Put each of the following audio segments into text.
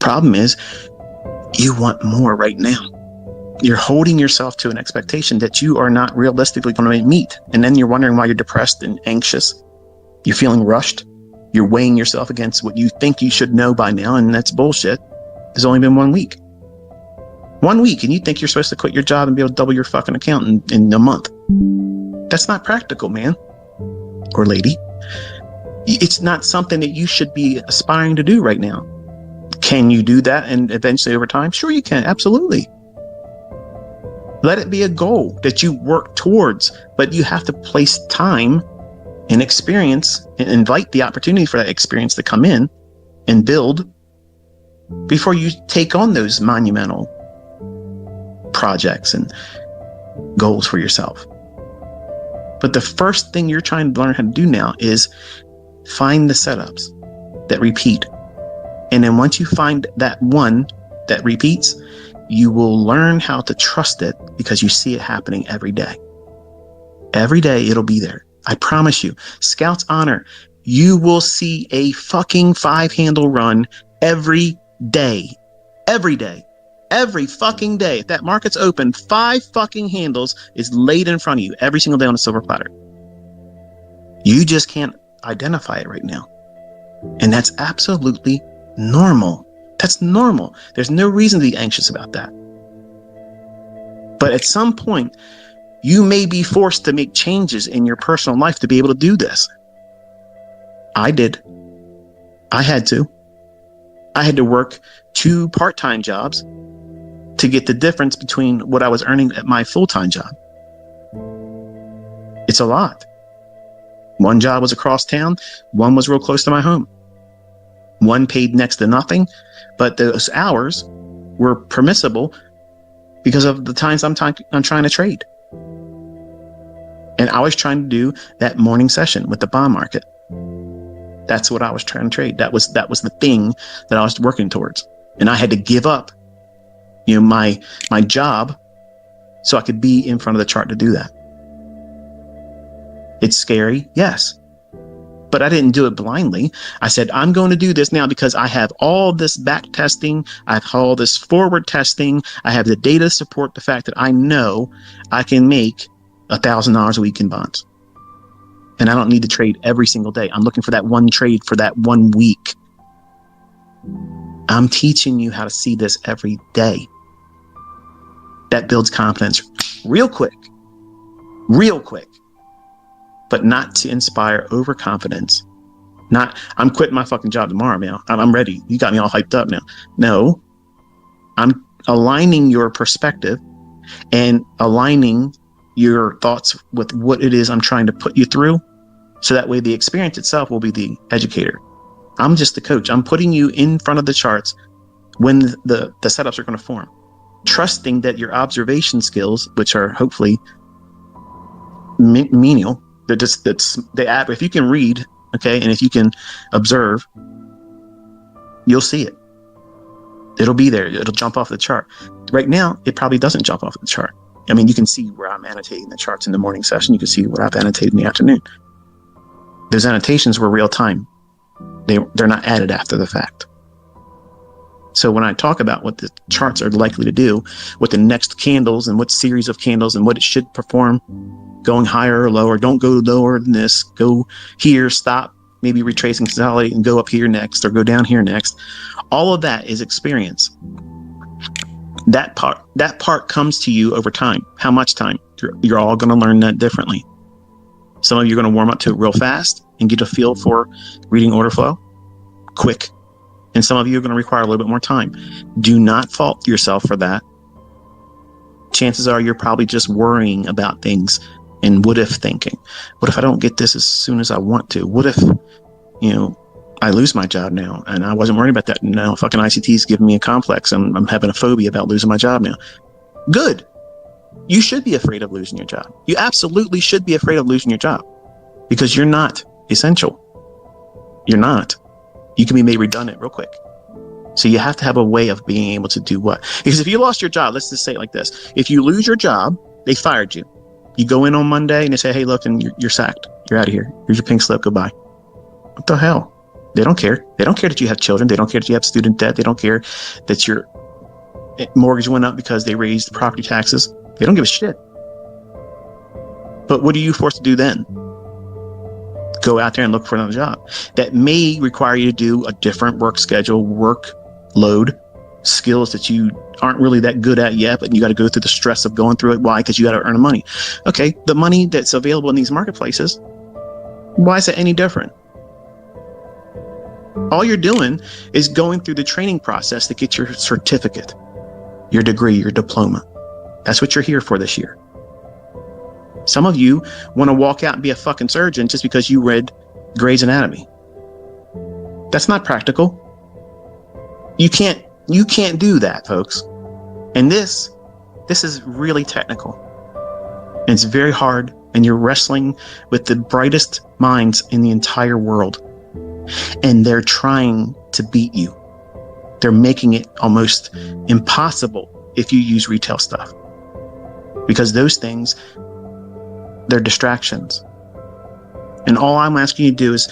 Problem is, you want more right now. You're holding yourself to an expectation that you are not realistically going to meet. And then you're wondering why you're depressed and anxious. You're feeling rushed. You're weighing yourself against what you think you should know by now. And that's bullshit. It's only been 1 week. 1 week. And you think you're supposed to quit your job and be able to double your fucking account in a month. That's not practical, man or lady. It's not something that you should be aspiring to do right now. Can you do that and eventually over time? Sure you can. Absolutely. Let it be a goal that you work towards, but you have to place time and experience and invite the opportunity for that experience to come in and build before you take on those monumental projects and goals for yourself. But the first thing you're trying to learn how to do now is find the setups that repeat. And then once you find that one that repeats, you will learn how to trust it because you see it happening every day. Every day it'll be there. I promise you. Scouts Honor, you will see a fucking 5-handle run every day. Every day. Every fucking day. If that market's open, 5 fucking handles is laid in front of you every single day on a silver platter. You just can't identify it right now. And that's absolutely normal. That's normal. There's no reason to be anxious about that. But at some point, you may be forced to make changes in your personal life to be able to do this. I did. I had to. I had to work 2 part-time jobs to get the difference between what I was earning at my full-time job. It's a lot. One job was across town. One was real close to my home. One paid next to nothing, but those hours were permissible because of the times I'm trying to trade. And I was trying to do that morning session with the bond market. That's what I was trying to trade. That was the thing that I was working towards. And I had to give up, my job so I could be in front of the chart to do that. It's scary, yes. But I didn't do it blindly. I said, I'm going to do this now because I have all this back testing. I have all this forward testing. I have the data to support the fact that I know I can make $1,000 a week in bonds. And I don't need to trade every single day. I'm looking for that one trade for that 1 week. I'm teaching you how to see this every day. That builds confidence real quick, but not to inspire overconfidence. Not, I'm quitting my fucking job tomorrow, man. I'm ready. You got me all hyped up now. No, I'm aligning your perspective and aligning your thoughts with what it is I'm trying to put you through. So that way the experience itself will be the educator. I'm just the coach. I'm putting you in front of the charts when the setups are going to form. Trusting that your observation skills, which are hopefully menial, if you can read, okay, and if you can observe, you'll see it. It'll be there. It'll jump off the chart. Right now, it probably doesn't jump off the chart. I mean, you can see where I'm annotating the charts in the morning session. You can see what I've annotated in the afternoon. Those annotations were real time. They're not added after the fact. So when I talk about what the charts are likely to do, what the next candles and what series of candles and what it should perform, going higher or lower, don't go lower than this, go here, stop, maybe retrace and consolidate and go up here next or go down here next. All of that is experience. That part comes to you over time. How much time? You're all going to learn that differently. Some of you are going to warm up to it real fast and get a feel for reading order flow quick. And some of you are going to require a little bit more time. Do not fault yourself for that. Chances are you're probably just worrying about things and what if thinking. What if I don't get this as soon as I want to? What if, I lose my job now and I wasn't worried about that. Now fucking ICT is giving me a complex and I'm having a phobia about losing my job now. Good. You should be afraid of losing your job. You absolutely should be afraid of losing your job because you're not essential. You're not. You can be made redundant real quick. So you have to have a way of being able to do what? Because if you lost your job, let's just say it like this. If you lose your job, they fired you. You go in on Monday and they say, hey, look, and you're sacked. You're out of here. Here's your pink slip. Goodbye. What the hell? They don't care. They don't care that you have children. They don't care that you have student debt. They don't care that your mortgage went up because they raised property taxes. They don't give a shit. But what are you forced to do then? Go out there and look for another job that may require you to do a different work schedule, workload, skills that you aren't really that good at yet, but you got to go through the stress of going through it. Why? Because you got to earn money. Okay, the money that's available in these marketplaces, why is it any different? All you're doing is going through the training process to get your certificate, your degree, your diploma. That's what you're here for this year. Some of you want to walk out and be a fucking surgeon just because you read Grey's Anatomy. That's not practical. You can't do that, folks. And this is really technical. And it's very hard, and you're wrestling with the brightest minds in the entire world. And they're trying to beat you. They're making it almost impossible if you use retail stuff. Because those things, they're distractions. And all I'm asking you to do is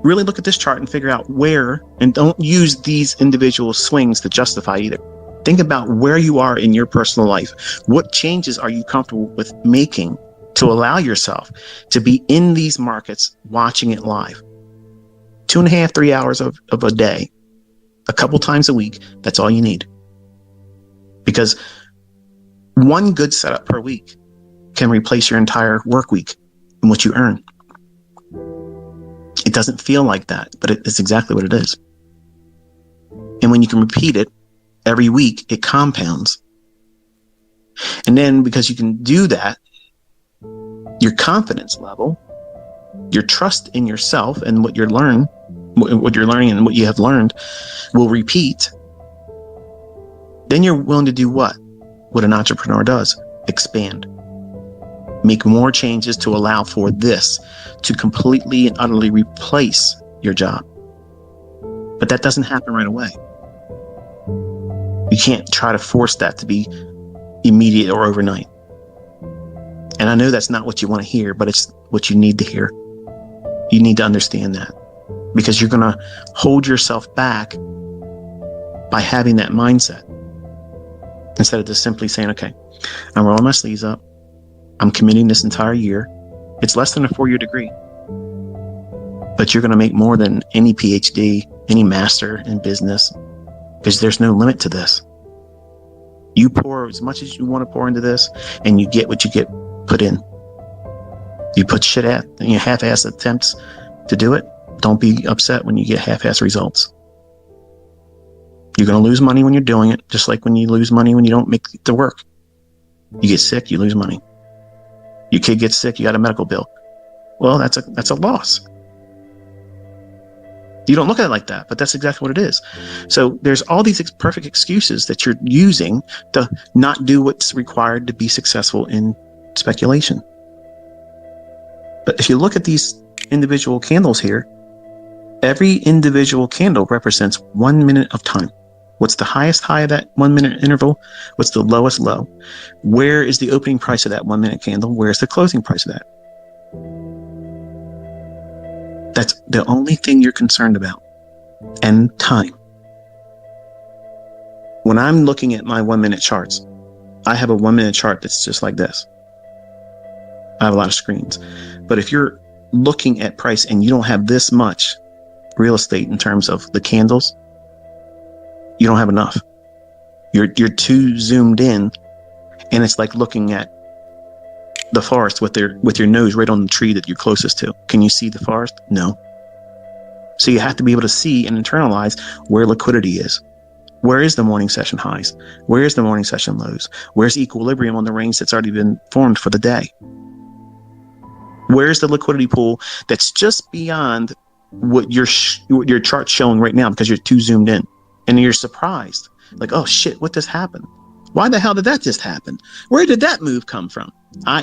really look at this chart and figure out where, and don't use these individual swings to justify either. Think about where you are in your personal life. What changes are you comfortable with making to allow yourself to be in these markets, watching it live? 2.5, 3 hours of a day, a couple times a week. That's all you need. Because one good setup per week can replace your entire work week and what you earn. It doesn't feel like that, but it's exactly what it is. And when you can repeat it every week, it compounds. And then because you can do that, your confidence level, your trust in yourself and what you're learning and what you have learned will repeat. Then you're willing to do what an entrepreneur does: expand. Make more changes to allow for this to completely and utterly replace your job. But that doesn't happen right away. You can't try to force that to be immediate or overnight. And I know that's not what you want to hear, but it's what you need to hear. You need to understand that, because you're going to hold yourself back by having that mindset instead of just simply saying, okay, I'm rolling my sleeves up. I'm committing this entire year. It's less than a 4-year degree, but you're going to make more than any PhD, any master in business, because there's no limit to this. You pour as much as you want to pour into this, and you get what you get put in. You put shit at, and you half-ass attempts to do it. Don't be upset when you get half-ass results. You're going to lose money when you're doing it, just like when you lose money when you don't make the work. You get sick, you lose money. Your kid gets sick, you got a medical bill. Well, that's a loss. You don't look at it like that, but that's exactly what it is. So there's all these perfect excuses that you're using to not do what's required to be successful in speculation. But if you look at these individual candles here, every individual candle represents 1 minute of time. What's the highest high of that 1 minute interval? What's the lowest low? Where is the opening price of that 1 minute candle? Where's the closing price of that? That's the only thing you're concerned about. And time. When I'm looking at my 1 minute charts, I have a 1 minute chart that's just like this. I have a lot of screens. But if you're looking at price and you don't have this much real estate in terms of the candles, you don't have enough. You're too zoomed in, and it's like looking at the forest with your nose right on the tree that you're closest to. Can you see the forest? No. So you have to be able to see and internalize where liquidity is. Where is the morning session highs? Where is the morning session lows? Where's equilibrium on the range that's already been formed for the day? Where's the liquidity pool that's just beyond what your chart's showing right now because you're too zoomed in? And you're surprised, like, oh shit, what just happened? Why the hell did that just happen? Where did that move come from?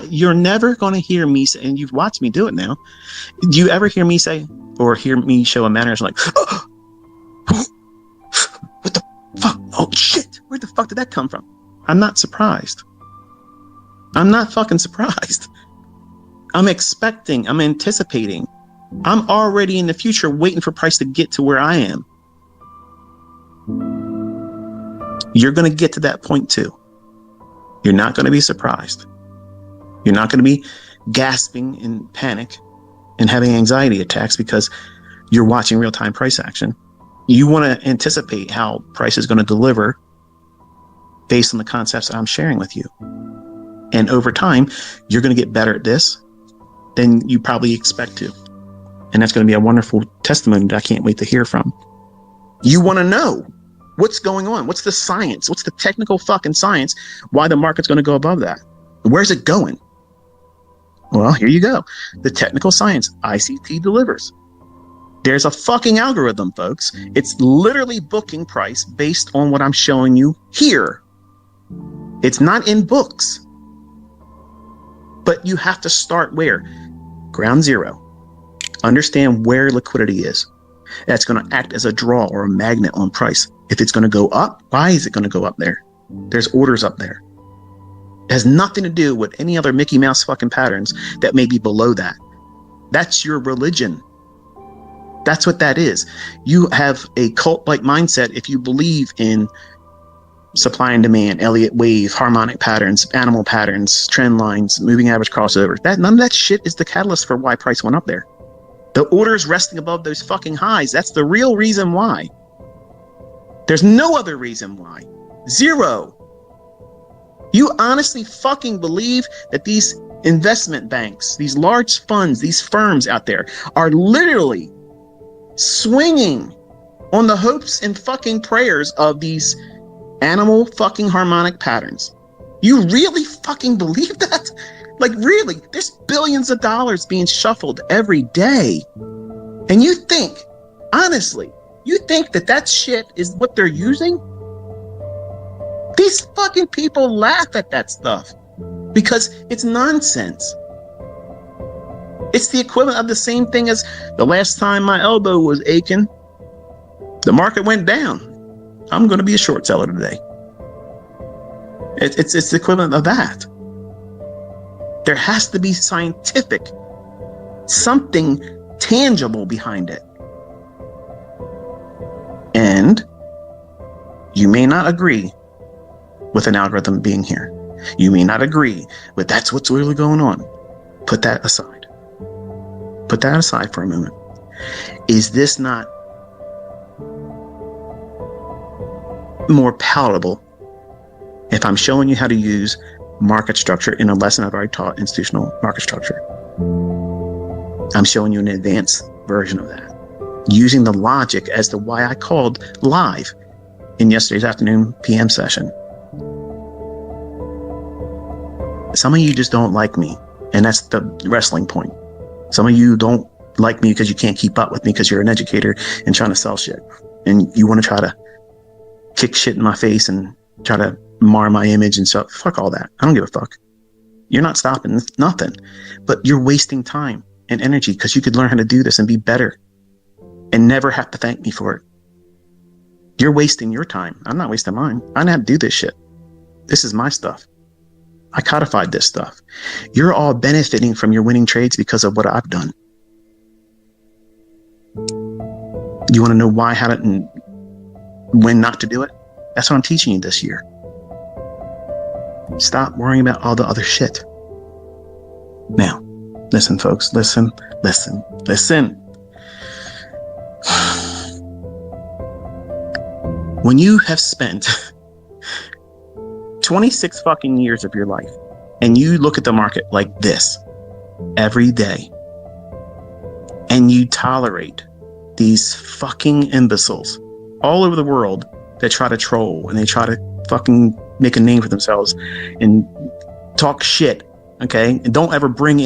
You're never going to hear me say, and you've watched me do it now. Do you ever hear me say, or hear me show a manner like, oh, what the fuck? Oh shit, where the fuck did that come from? I'm not surprised. I'm not fucking surprised. I'm expecting, I'm anticipating I'm already in the future waiting for price to get to where I am. You're going to get to that point too. You're not going to be surprised. You're not going to be gasping in panic and having anxiety attacks because you're watching real-time price action. You want to anticipate how price is going to deliver based on the concepts that I'm sharing with you. And over time, you're going to get better at this than you probably expect to. And that's going to be a wonderful testimony that I can't wait to hear from. You want to know what's going on. What's the science? What's the technical fucking science? Why the market's going to go above that? Where's it going? Well, here you go. The technical science, ICT delivers. There's a fucking algorithm, folks. It's literally booking price based on what I'm showing you here. It's not in books. But you have to start where? Ground zero. Understand where liquidity is. That's going to act as a draw or a magnet on price. If it's going to go up, why is it going to go up there? There's orders up there. It has nothing to do with any other Mickey Mouse fucking patterns that may be below that. That's your religion. That's what that is. You have a cult-like mindset if you believe in supply and demand, Elliott wave, harmonic patterns, animal patterns, trend lines, moving average crossover. None of that shit is the catalyst for why price went up there. The orders resting above those fucking highs, that's the real reason why. There's no other reason why. Zero. You honestly fucking believe that these investment banks, these large funds, these firms out there are literally swinging on the hopes and fucking prayers of these animal fucking harmonic patterns? You really fucking believe that? Like, really? There's billions of dollars being shuffled every day. And you think, honestly, you think that that shit is what they're using? These fucking people laugh at that stuff because it's nonsense. It's the equivalent of the same thing as the last time my elbow was aching. The market went down. I'm going to be a short seller today. It's the equivalent of that. There has to be scientific, something tangible behind it. And you may not agree with an algorithm being here. You may not agree with that's what's really going on. Put that aside. Put that aside for a moment. Is this not more palatable if I'm showing you how to use market structure in a lesson I've already taught, institutional market structure? I'm showing you an advanced version of that, using the logic as to why I called live in yesterday's afternoon PM session. Some of you just don't like me, and that's the wrestling point. Some of you don't like me because you can't keep up with me because you're an educator and trying to sell shit, and you want to try to kick shit in my face and try to mar my image and stuff. Fuck all that. I don't give a fuck. You're not stopping nothing, but you're wasting time and energy because you could learn how to do this and be better and never have to thank me for it. You're wasting your time. I'm not wasting mine. I don't have to do this shit. This is my stuff. I codified this stuff. You're all benefiting from your winning trades because of what I've done. You want to know why, how to, and when not to do it? That's what I'm teaching you this year. Stop worrying about all the other shit. Now, listen, folks. Listen. When you have spent 26 fucking years of your life and you look at the market like this every day and you tolerate these fucking imbeciles all over the world that try to troll and they try to fucking make a name for themselves and talk shit, okay? And don't ever bring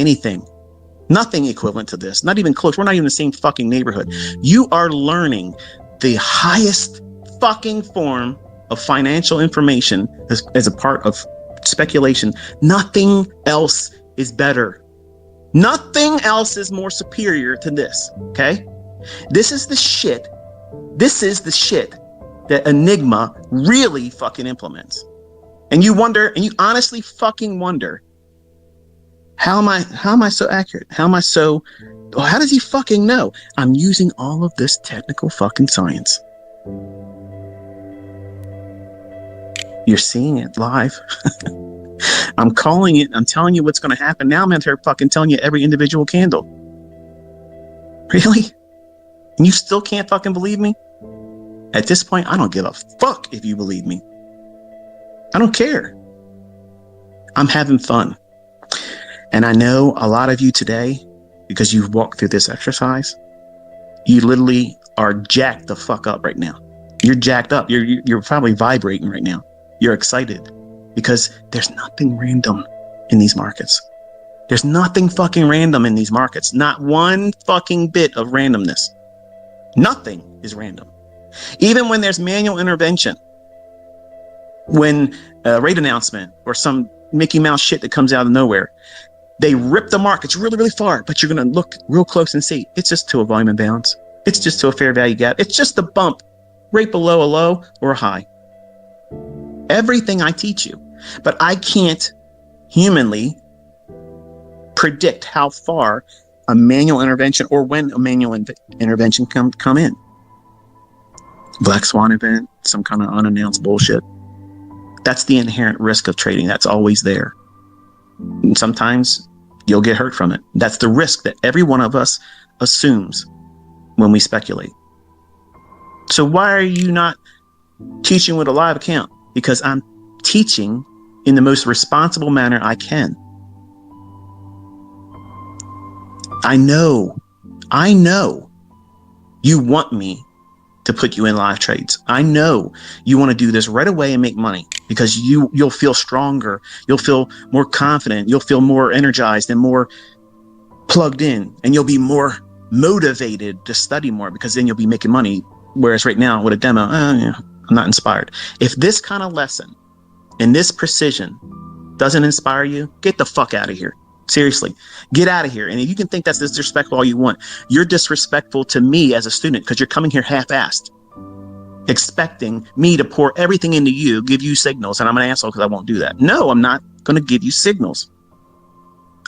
nothing equivalent to this, not even close. We're not even in the same fucking neighborhood. You are learning the highest fucking form of financial information as a part of speculation. Nothing else is better. Nothing else is more superior to this, okay? This is the shit that Enigma really fucking implements. And you wonder, and you honestly fucking wonder, how am I so accurate? How am I so Well, how does he fucking know? I'm using all of this technical fucking science. You're seeing it live. I'm calling it. I'm telling you what's going to happen. Now I'm out here fucking telling you every individual candle. Really? And you still can't fucking believe me? At this point, I don't give a fuck if you believe me. I don't care. I'm having fun. And I know a lot of you today, because you've walked through this exercise, you literally are jacked the fuck up right now. You're jacked up. You're probably vibrating right now. You're excited because there's nothing random in these markets. There's nothing fucking random in these markets. Not one fucking bit of randomness. Nothing is random. Even when there's manual intervention, when a rate announcement or some Mickey Mouse shit that comes out of nowhere, they rip the markets really, really far, but you're going to look real close and see it's just to a volume imbalance. It's just to a fair value gap. It's just a bump right below a low or a high. Everything I teach you, but I can't humanly predict how far a manual intervention or when a manual intervention come in. Black swan event, some kind of unannounced bullshit. That's the inherent risk of trading. That's always there. And sometimes you'll get hurt from it. That's the risk that every one of us assumes when we speculate. So why are you not teaching with a live account? Because I'm teaching in the most responsible manner I can. I know you want me to put you in live trades. I know you want to do this right away and make money because you'll feel stronger. You'll feel more confident. You'll feel more energized and more plugged in, and you'll be more motivated to study more because then you'll be making money. Whereas right now with a demo, I'm not inspired. If this kind of lesson and this precision doesn't inspire you, get the fuck out of here. Seriously, get out of here. And if you can think that's disrespectful all you want, you're disrespectful to me as a student because you're coming here half-assed, expecting me to pour everything into you, give you signals, and I'm an asshole because I won't do that. No, I'm not going to give you signals.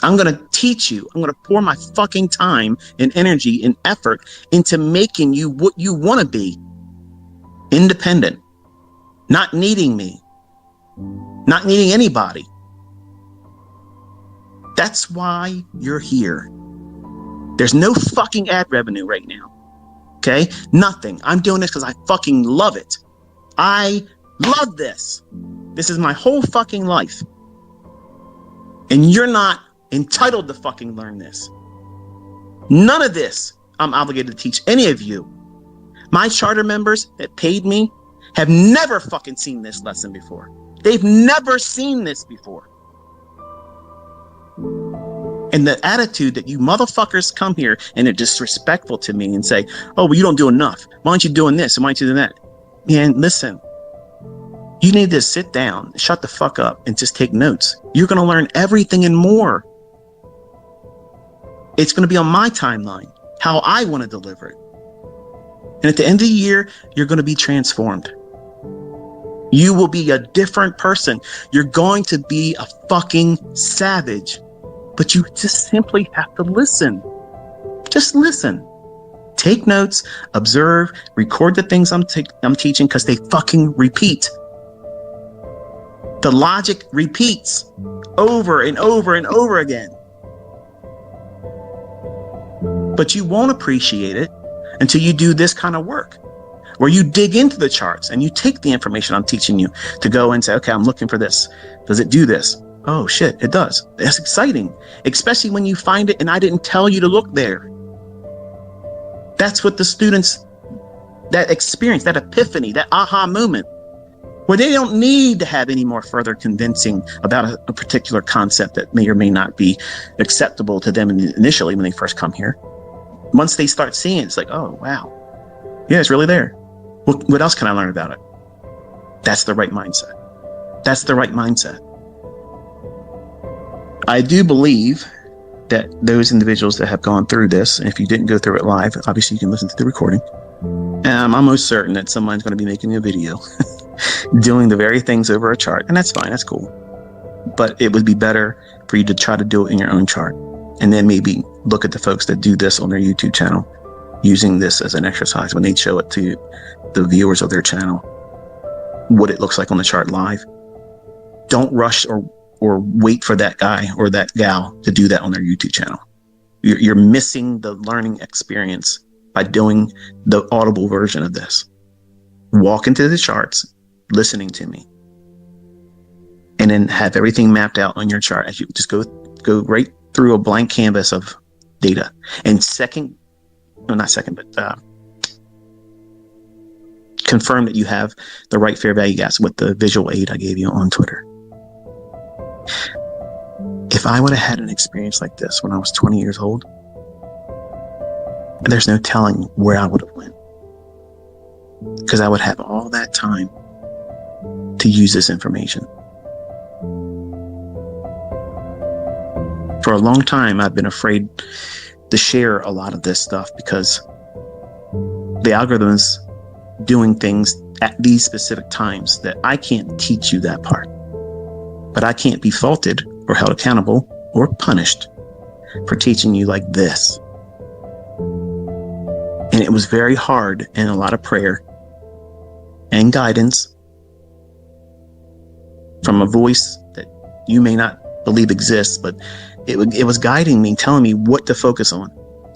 I'm going to teach you. I'm going to pour my fucking time and energy and effort into making you what you want to be. Independent, not needing me, not needing anybody. That's why you're here. There's no fucking ad revenue right now. Okay? Nothing. I'm doing this because I fucking love it. I love this. This is my whole fucking life. And you're not entitled to fucking learn this. None of this I'm obligated to teach any of you. My charter members that paid me have never fucking seen this lesson before. They've never seen this before. And the attitude that you motherfuckers come here and are disrespectful to me and say, oh, well, you don't do enough. Why aren't you doing this? And why aren't you doing that? Man, listen, you need to sit down, shut the fuck up, and just take notes. You're going to learn everything and more. It's going to be on my timeline, how I want to deliver it. And at the end of the year, you're going to be transformed. You will be a different person. You're going to be a fucking savage. But you just simply have to listen. Just listen. Take notes, observe, record the things I'm teaching because they fucking repeat. The logic repeats over and over and over again. But you won't appreciate it until you do this kind of work, where you dig into the charts and you take the information I'm teaching you to go and say, okay, I'm looking for this. Does it do this? Oh shit, it does. That's exciting, especially when you find it and I didn't tell you to look there. That's what the students, that experience, that epiphany, that aha moment, where they don't need to have any more further convincing about a particular concept that may or may not be acceptable to them initially when they first come here. Once they start seeing it, it's like, oh, wow. Yeah, it's really there. What else can I learn about it? That's the right mindset. That's the right mindset. I do believe that those individuals that have gone through this, and if you didn't go through it live, obviously you can listen to the recording. I'm almost certain that someone's going to be making a video doing the very things over a chart, and that's fine, that's cool. But it would be better for you to try to do it in your own chart, and then maybe look at the folks that do this on their YouTube channel, using this as an exercise when they show it to the viewers of their channel, what it looks like on the chart live. Don't rush or wait for that guy or that gal to do that on their YouTube channel. You're missing the learning experience by doing the audible version of this. Walk into the charts, listening to me, and then have everything mapped out on your chart as you just go right through a blank canvas of data. And confirm that you have the right fair value gaps with the visual aid I gave you on Twitter. If I would have had an experience like this when I was 20 years old, there's no telling where I would have went, because I would have all that time to use this information. For a long time, I've been afraid to share a lot of this stuff because the algorithm's doing things at these specific times that I can't teach you that part. But I can't be faulted or held accountable or punished for teaching you like this. And it was very hard, and a lot of prayer and guidance from a voice that you may not believe exists, but it was guiding me, telling me what to focus on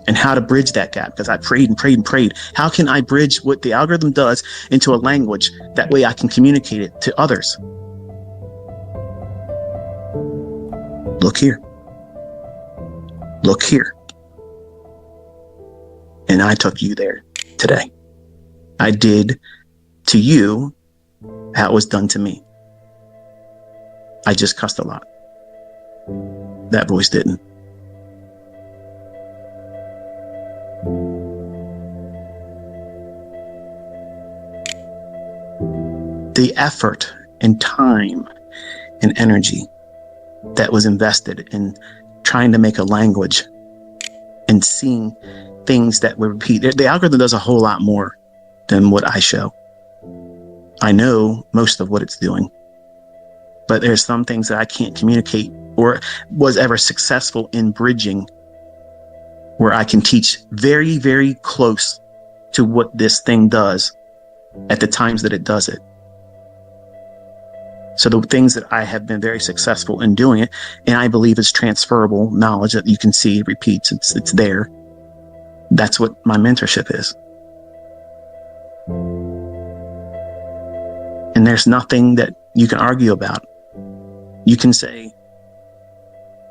and how to bridge that gap, because I prayed and prayed and prayed. How can I bridge what the algorithm does into a language? That way I can communicate it to others. Look here. Look here. And I took you there today. I did to you how it was done to me. I just cussed a lot. That voice didn't. The effort and time and energy that was invested in trying to make a language and seeing things that would repeat. The algorithm does a whole lot more than what I show. I know most of what it's doing, but there's some things that I can't communicate or was ever successful in bridging, where I can teach very, very close to what this thing does at the times that it does it. So the things that I have been very successful in doing it, and I believe is transferable knowledge that you can see repeats, it's there. That's what my mentorship is. And there's nothing that you can argue about. You can say,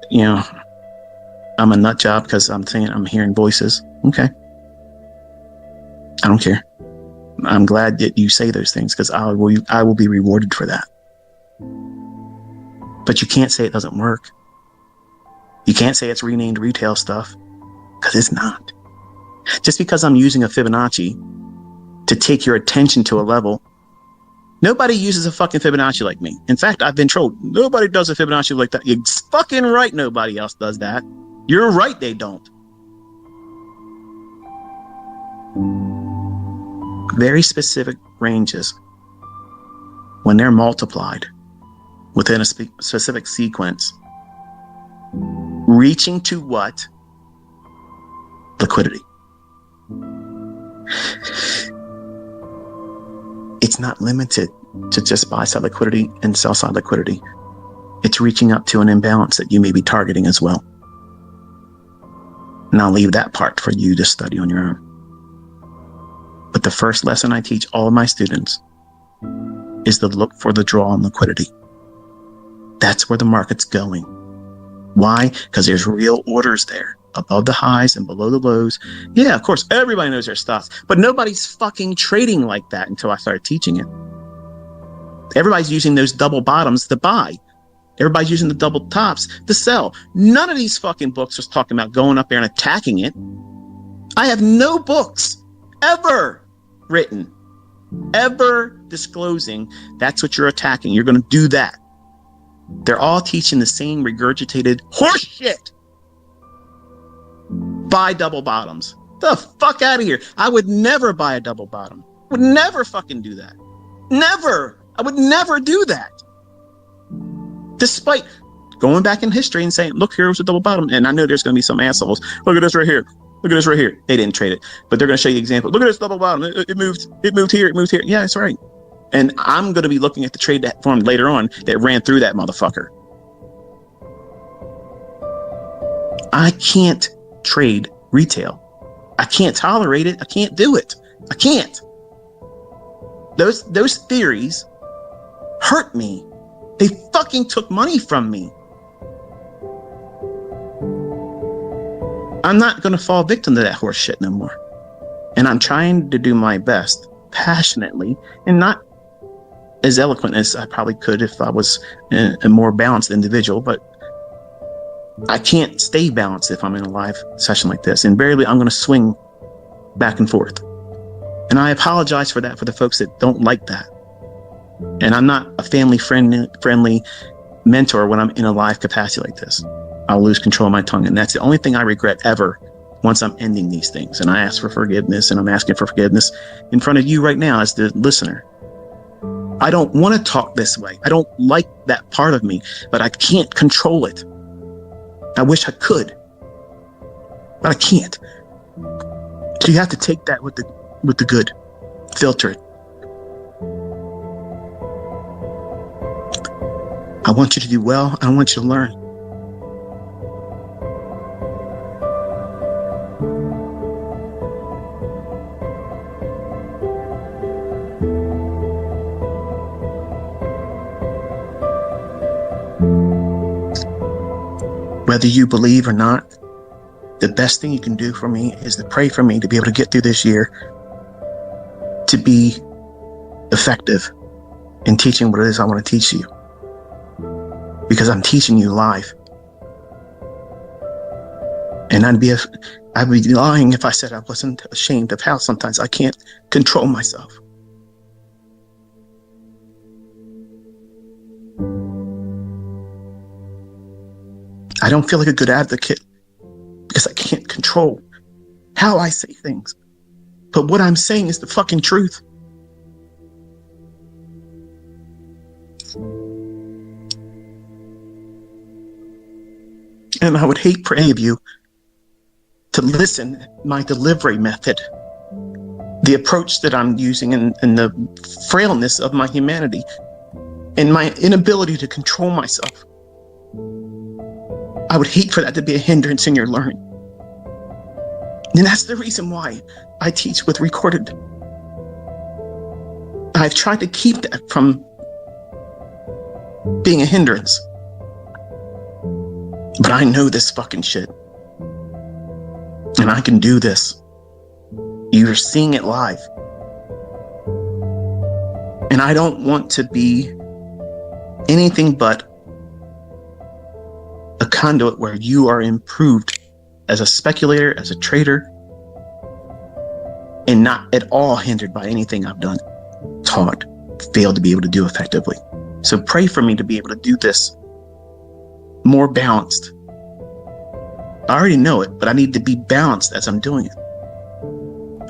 you know, I'm a nut job because I'm saying I'm hearing voices. Okay. I don't care. I'm glad that you say those things, because I will be rewarded for that. But you can't say it doesn't work. You can't say it's renamed retail stuff, because it's not. Just because I'm using a Fibonacci to take your attention to a level, nobody uses a fucking Fibonacci like me. In fact, I've been told nobody does a Fibonacci like that. You're fucking right, nobody else does that. You're right, they don't. Very specific ranges, when they're multiplied within a specific sequence, reaching to what? Liquidity. It's not limited to just buy side liquidity and sell side liquidity. It's reaching up to an imbalance that you may be targeting as well. And I'll leave that part for you to study on your own. But the first lesson I teach all of my students is to look for the draw on liquidity. That's where the market's going. Why? Because there's real orders there, above the highs and below the lows. Yeah, of course, everybody knows their stuff, but nobody's fucking trading like that until I started teaching it. Everybody's using those double bottoms to buy. Everybody's using the double tops to sell. None of these fucking books was talking about going up there and attacking it. I have no books ever written, ever disclosing that's what you're attacking. You're going to do that. They're all teaching the same regurgitated horse shit. Buy double bottoms. The fuck out of here. I would never buy a double bottom. I would never fucking do that. Never. I would never do that. Despite going back in history and saying, look, here's a double bottom. And I know there's going to be some assholes. Look at this right here. Look at this right here. They didn't trade it, but they're going to show you example. Look at this double bottom. It moved here. It moved here. Yeah, that's right. And I'm going to be looking at the trade that formed later on that ran through that motherfucker. I can't trade retail. I can't tolerate it. I can't do it. I can't. Those theories hurt me. They fucking took money from me. I'm not going to fall victim to that horse shit no more. And I'm trying to do my best, passionately, and not as eloquent as I probably could if I was a more balanced individual, but I can't stay balanced if I'm in a live session like this. Invariably, I'm going to swing back and forth. And I apologize for that for the folks that don't like that. And I'm not a family-friendly mentor when I'm in a live capacity like this. I'll lose control of my tongue. And that's the only thing I regret ever once I'm ending these things. And I ask for forgiveness, and I'm asking for forgiveness in front of you right now as the listener. I don't want to talk this way. I don't like that part of me, but I can't control it. I wish I could, but I can't. So you have to take that with the good, filter it. I want you to do well. I want you to learn. Whether you believe or not, the best thing you can do for me is to pray for me to be able to get through this year, to be effective in teaching what it is I want to teach you. Because I'm teaching you live. And I'd be lying if I said I wasn't ashamed of how sometimes I can't control myself. I don't feel like a good advocate because I can't control how I say things. But what I'm saying is the fucking truth. And I would hate for any of you to listen my delivery method, the approach that I'm using, and the frailness of my humanity and my inability to control myself. I would hate for that to be a hindrance in your learning. And that's the reason why I teach with recorded. I've tried to keep that from being a hindrance. But I know this fucking shit. And I can do this. You're seeing it live. And I don't want to be anything but a conduit where you are improved as a speculator, as a trader, and not at all hindered by anything I've done, taught, failed to be able to do effectively. So pray for me to be able to do this more balanced. I already know it, but I need to be balanced as I'm doing it.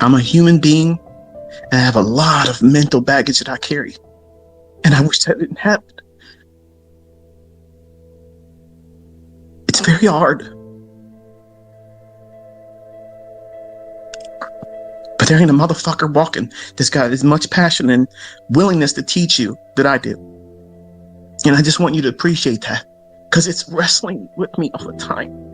I'm a human being, and I have a lot of mental baggage that I carry. And I wish that didn't happen. It's very hard. But there ain't a motherfucker walking that's got as much passion and willingness to teach you that I do. And I just want you to appreciate that, because it's wrestling with me all the time.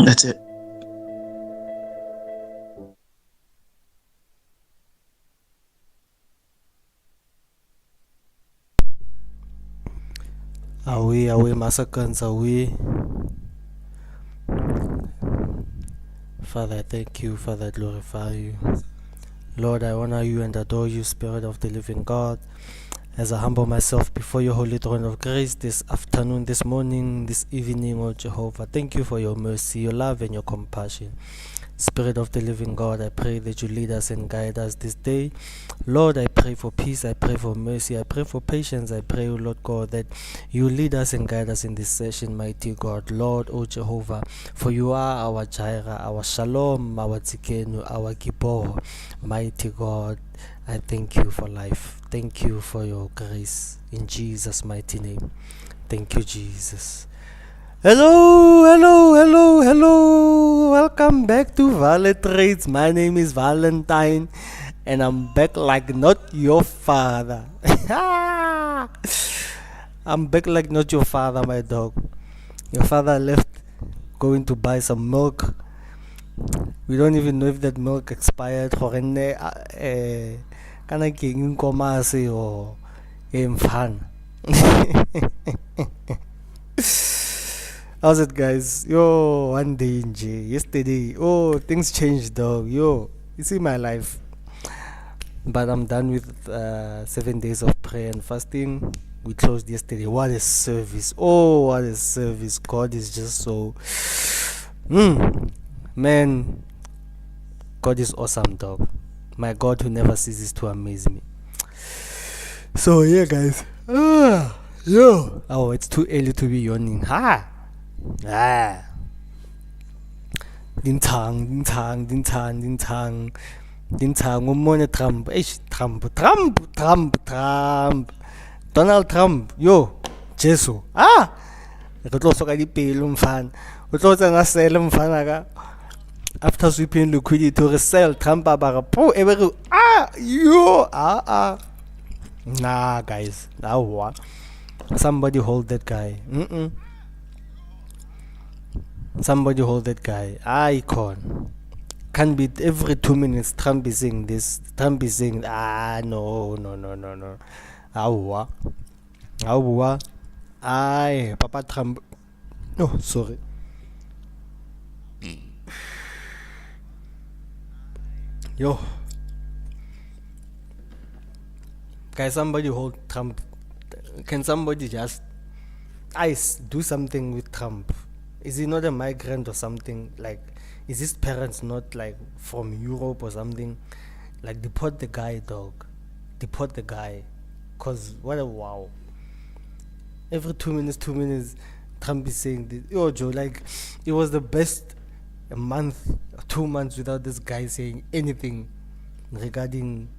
That's it. Awi massacres awi. Father, I thank you. Father, I glorify you. Lord, I honor you and adore you, Spirit of the living God, as I humble myself before your holy throne of grace this afternoon, this morning, this evening, oh Jehovah. Thank you for your mercy, your love, and your compassion. Spirit of the living God, I pray that you lead us and guide us this day. Lord, I pray for peace, I pray for mercy, I pray for patience, I pray, O Lord God, that you lead us and guide us in this session, mighty God. Lord, O Jehovah, for you are our Jireh, our Shalom, our Tzikenu, our Gibor. Mighty God, I thank you for life. Thank you for your grace. In Jesus' mighty name. Thank you, Jesus. Hello, hello, hello, hello. Welcome back to Violet Trades. My name is Valentine, and I'm back like not your father. I'm back like not your father, my dog. Your father left going to buy some milk. We don't even know if that milk expired. Kana king komase or fan. How's it, guys? Yo, one day in J. Yesterday, oh, things changed, dog. Yo, you see my life. But I'm done with 7 days of prayer and fasting. We closed yesterday. What a service! Oh, what a service! God is just so, man. God is awesome, dog. My God, who never ceases to amaze me. So yeah, guys. Yo. Oh, it's too early to be yawning. Din tang, umone Trump, Trump, Donald Trump, yo, Jesu, re tlo soka dipelo mfana, o tlo tsena sell mfana ka, after sweeping liquidity re sell Trump ba po ebe yo, nah guys, what? Somebody hold that guy. Somebody hold that guy. Icon. Can't be every 2 minutes Trump is saying this, Trump is saying no. Awa. Papa Trump. Oh, sorry. Yo. Guys, somebody hold Trump. Can somebody just do something with Trump? Is he not a migrant or something? Like, is his parents not like from Europe or something? Like, deport the guy, dog. Deport the guy. Cause what a wow. Every 2 minutes, Trump is saying this. Yo, Joe, like, it was the best a month, 2 months without this guy saying anything regarding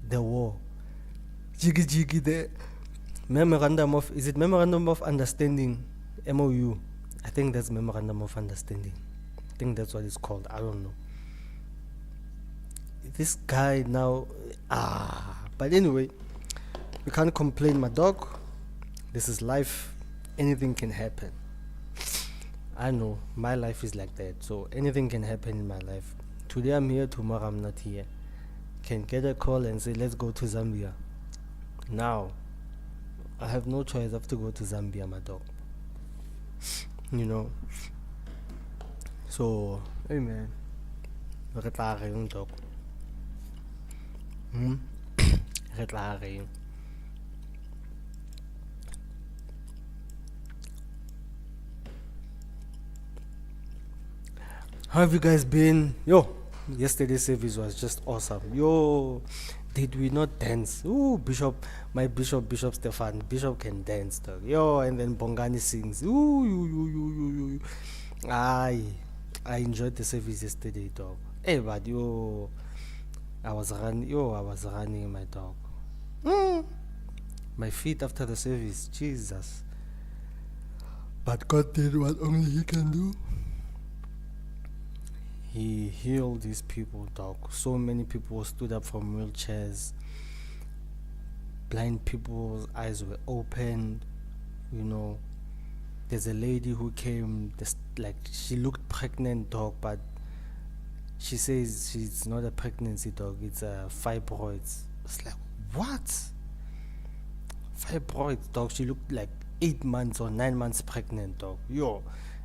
the war. Jiggy, the memorandum of, is it memorandum of understanding? MOU. I think that's memorandum of understanding. I think that's what it's called. I don't know. This guy now, but anyway, you can't complain, my dog. This is life. Anything can happen. I know my life is like that, so anything can happen in my life. Today I'm here, tomorrow I'm not here. Can get a call and say, let's go to Zambia. Now, I have no choice. I have to go to Zambia, my dog. You know. So, hey man, re tla reng, dog? Re tla reng? How have you guys been? Yo, yesterday's service was just awesome. Yo, did we not dance? Ooh, Bishop Stefan. Bishop can dance, dog. Yo, and then Bongani sings. Ooh, I enjoyed the service yesterday, dog. Hey, but yo, I was running, my dog. My feet after the service, Jesus. But God did what only He can do. He healed these people, dog. So many people stood up from wheelchairs. Blind people's eyes were opened. You know, there's a lady who came, she looked pregnant, dog, but she says she's not a pregnancy, dog. It's a fibroids. It's like, what? Fibroids, dog. She looked like 8 months or 9 months pregnant, dog. Yo.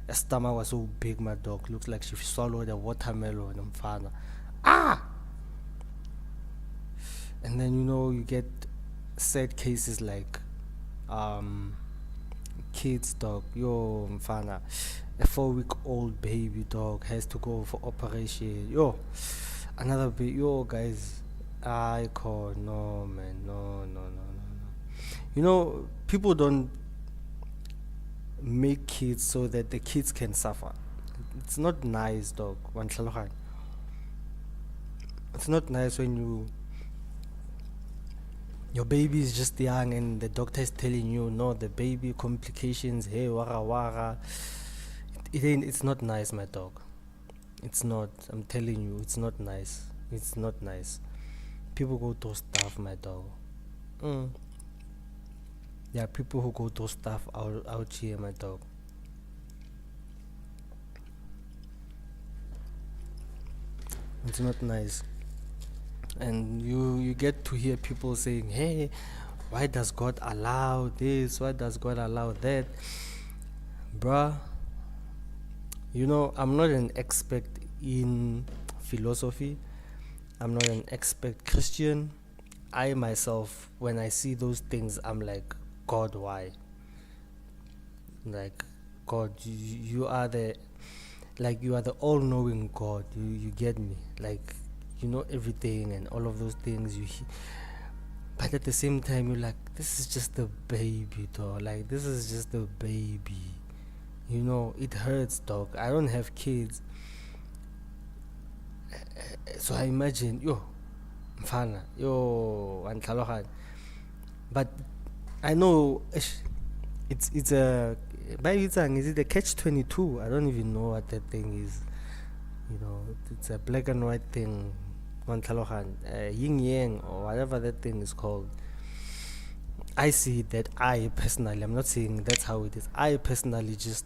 Her stomach was so big, my dog. Looks like she swallowed a watermelon. And then, you know, you get sad cases like kids, dog. Yo, mfana. A 4-week-old baby dog has to go for operation. Another baby. Guys, I call no, man, no. People don't make kids so that the kids can suffer. It's not nice, dog. It's not nice when your baby is just young and the doctor is telling you, no, the baby complications, hey, wara wara. It's not nice, my dog. It's not. I'm telling you, it's not nice. It's not nice. People go through stuff, my dog. There are people who go through stuff out here, my dog. It's not nice. And you get to hear people saying, hey, why does God allow this? Why does God allow that? Bruh, I'm not an expert in philosophy. I'm not an expert Christian. I myself, when I see those things, I'm like, God, why? Like, God, you are the all-knowing God. You get me? Like, you know everything and all of those things. But at the same time, you're like, this is just a baby, dog. Like, this is just a baby. It hurts, dog. I don't have kids. So I imagine, mfana, antlalohan. But I know it's a, is it a catch-22? I don't even know what that thing is. It's a black and white thing, yin yang or whatever that thing is called. I see that. I personally, I'm not saying that's how it is. I personally just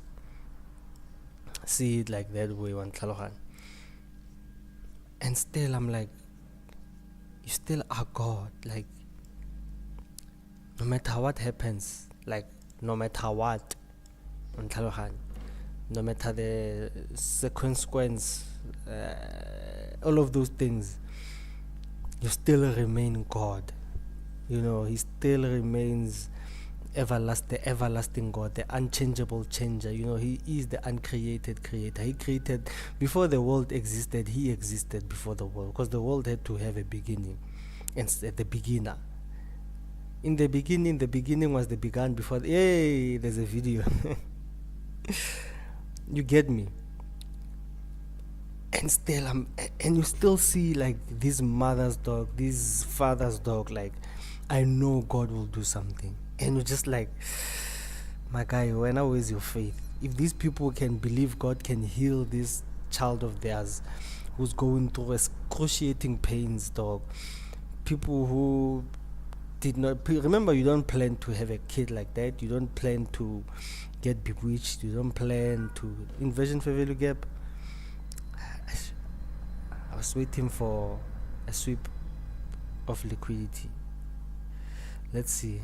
see it like that way, and still I'm like, you still are God. Like, no matter what happens, like, no matter what, no matter the consequence, all of those things, you still remain God. He still remains the everlasting God, the unchangeable changer. He is the uncreated creator. He created before the world existed. He existed before the world, because the world had to have a beginning, and the beginner. In the beginning was the begun before. Hey, there's a video. You get me? And still, and you still see like this mother's dog, this father's dog. Like, I know God will do something, and you're just like, my guy, where is your faith? If these people can believe God can heal this child of theirs, who's going through excruciating pains, dog. People who did not remember, you don't plan to have a kid like that. You don't plan to get bewitched. You don't plan to invasion for value gap. I was waiting for a sweep of liquidity. Let's see.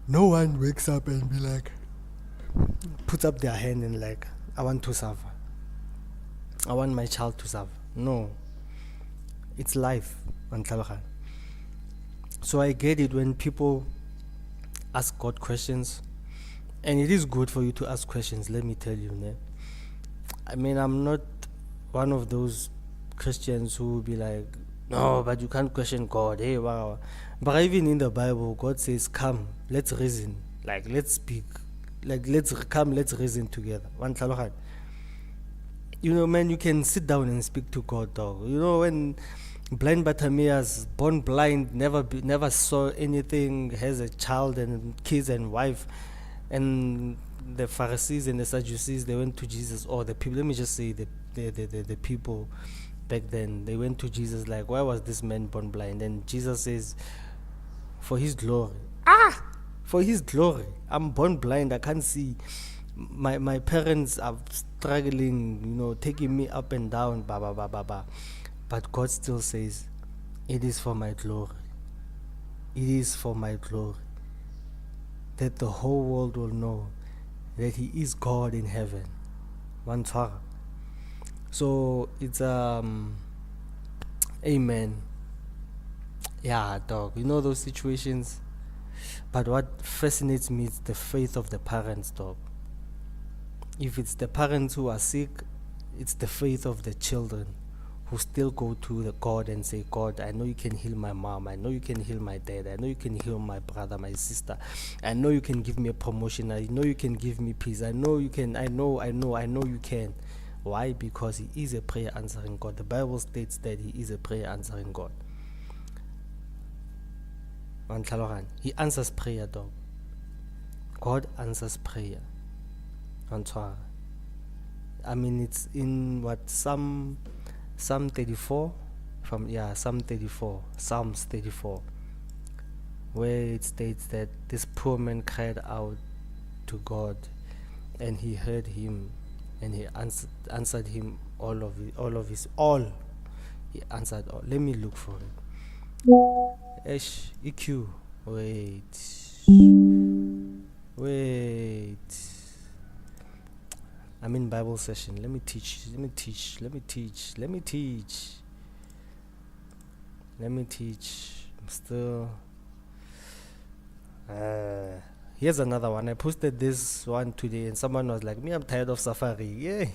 No one wakes up and be like, puts up their hand and like, I want to serve. I want my child to serve. No. It's life. So I get it when people ask God questions. And it is good for you to ask questions, let me tell you. I mean, I'm not one of those Christians who will be like, no, but you can't question God. Hey, wow. But even in the Bible, God says, come, let's reason. Like, let's speak. Like, let's reason together. Man, you can sit down and speak to God, dog. When blind Bartimaeus, born blind, never saw anything, has a child and kids and wife, and the Pharisees and the Sadducees, they went to Jesus, or the people, let me just say the people back then, they went to Jesus like, why was this man born blind? And Jesus says, for his glory. For his glory. I'm born blind, I can't see. My parents are struggling, taking me up and down, But God still says, it is for my glory. It is for my glory, that the whole world will know that He is God in heaven. So it's amen. Yeah, dog. Those situations, But what fascinates me is the faith of the parents, dog. If it's the parents who are sick, it's the faith of the children who still go to the God and say, God, I know you can heal my mom. I know you can heal my dad. I know you can heal my brother, my sister. I know you can give me a promotion. I know you can give me peace. I know you can. I know you can. Why? Because he is a prayer answering God. The Bible states that he is a prayer answering God. He answers prayer, dog. God answers prayer. I mean, it's in what, Psalm 34, Psalms 34, where it states that this poor man cried out to God, and he heard him, and he answered him all. He answered all. Let me look for it. EQ. Wait. I'm in Bible session. Let me teach. I'm still. Here's another one. I posted this one today, and someone was like, "Me, I'm tired of Safari." Yeah,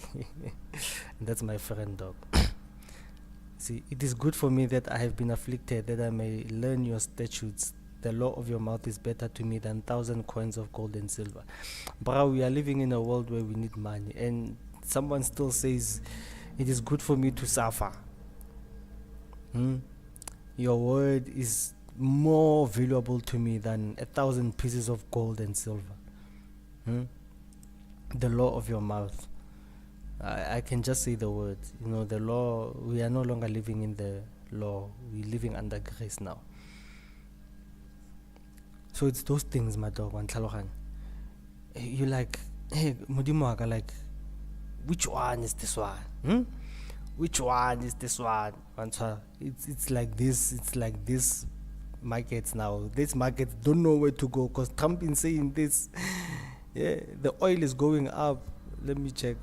that's my friend, dog. See, it is good for me that I have been afflicted, that I may learn your statutes. The law of your mouth is better to me than 1,000 coins of gold and silver. Bro, we are living in a world where we need money, and someone still says it is good for me to suffer. Your word is more valuable to me than 1,000 pieces of gold and silver. The law of your mouth. I can just say the word. The law, we are no longer living in the law. We're living under grace now. So it's those things, my dog. You like, hey, Mudimwaga, like, which one is this one? Which one is this one? It's like this. It's like this markets now. These markets don't know where to go because Trump is saying this. Yeah, the oil is going up. Let me check.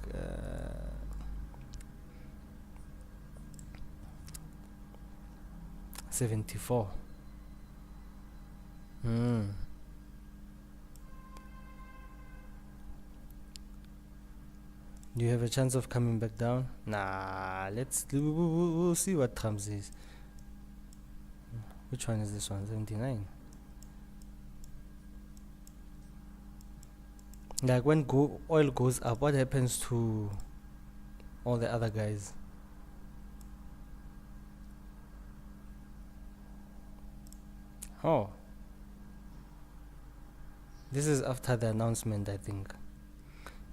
74. Do you have a chance of coming back down? Nah, we'll see what Trump says. Which one is this one? 79. Like when oil goes up, what happens to all the other guys? Oh, this is after the announcement, I think.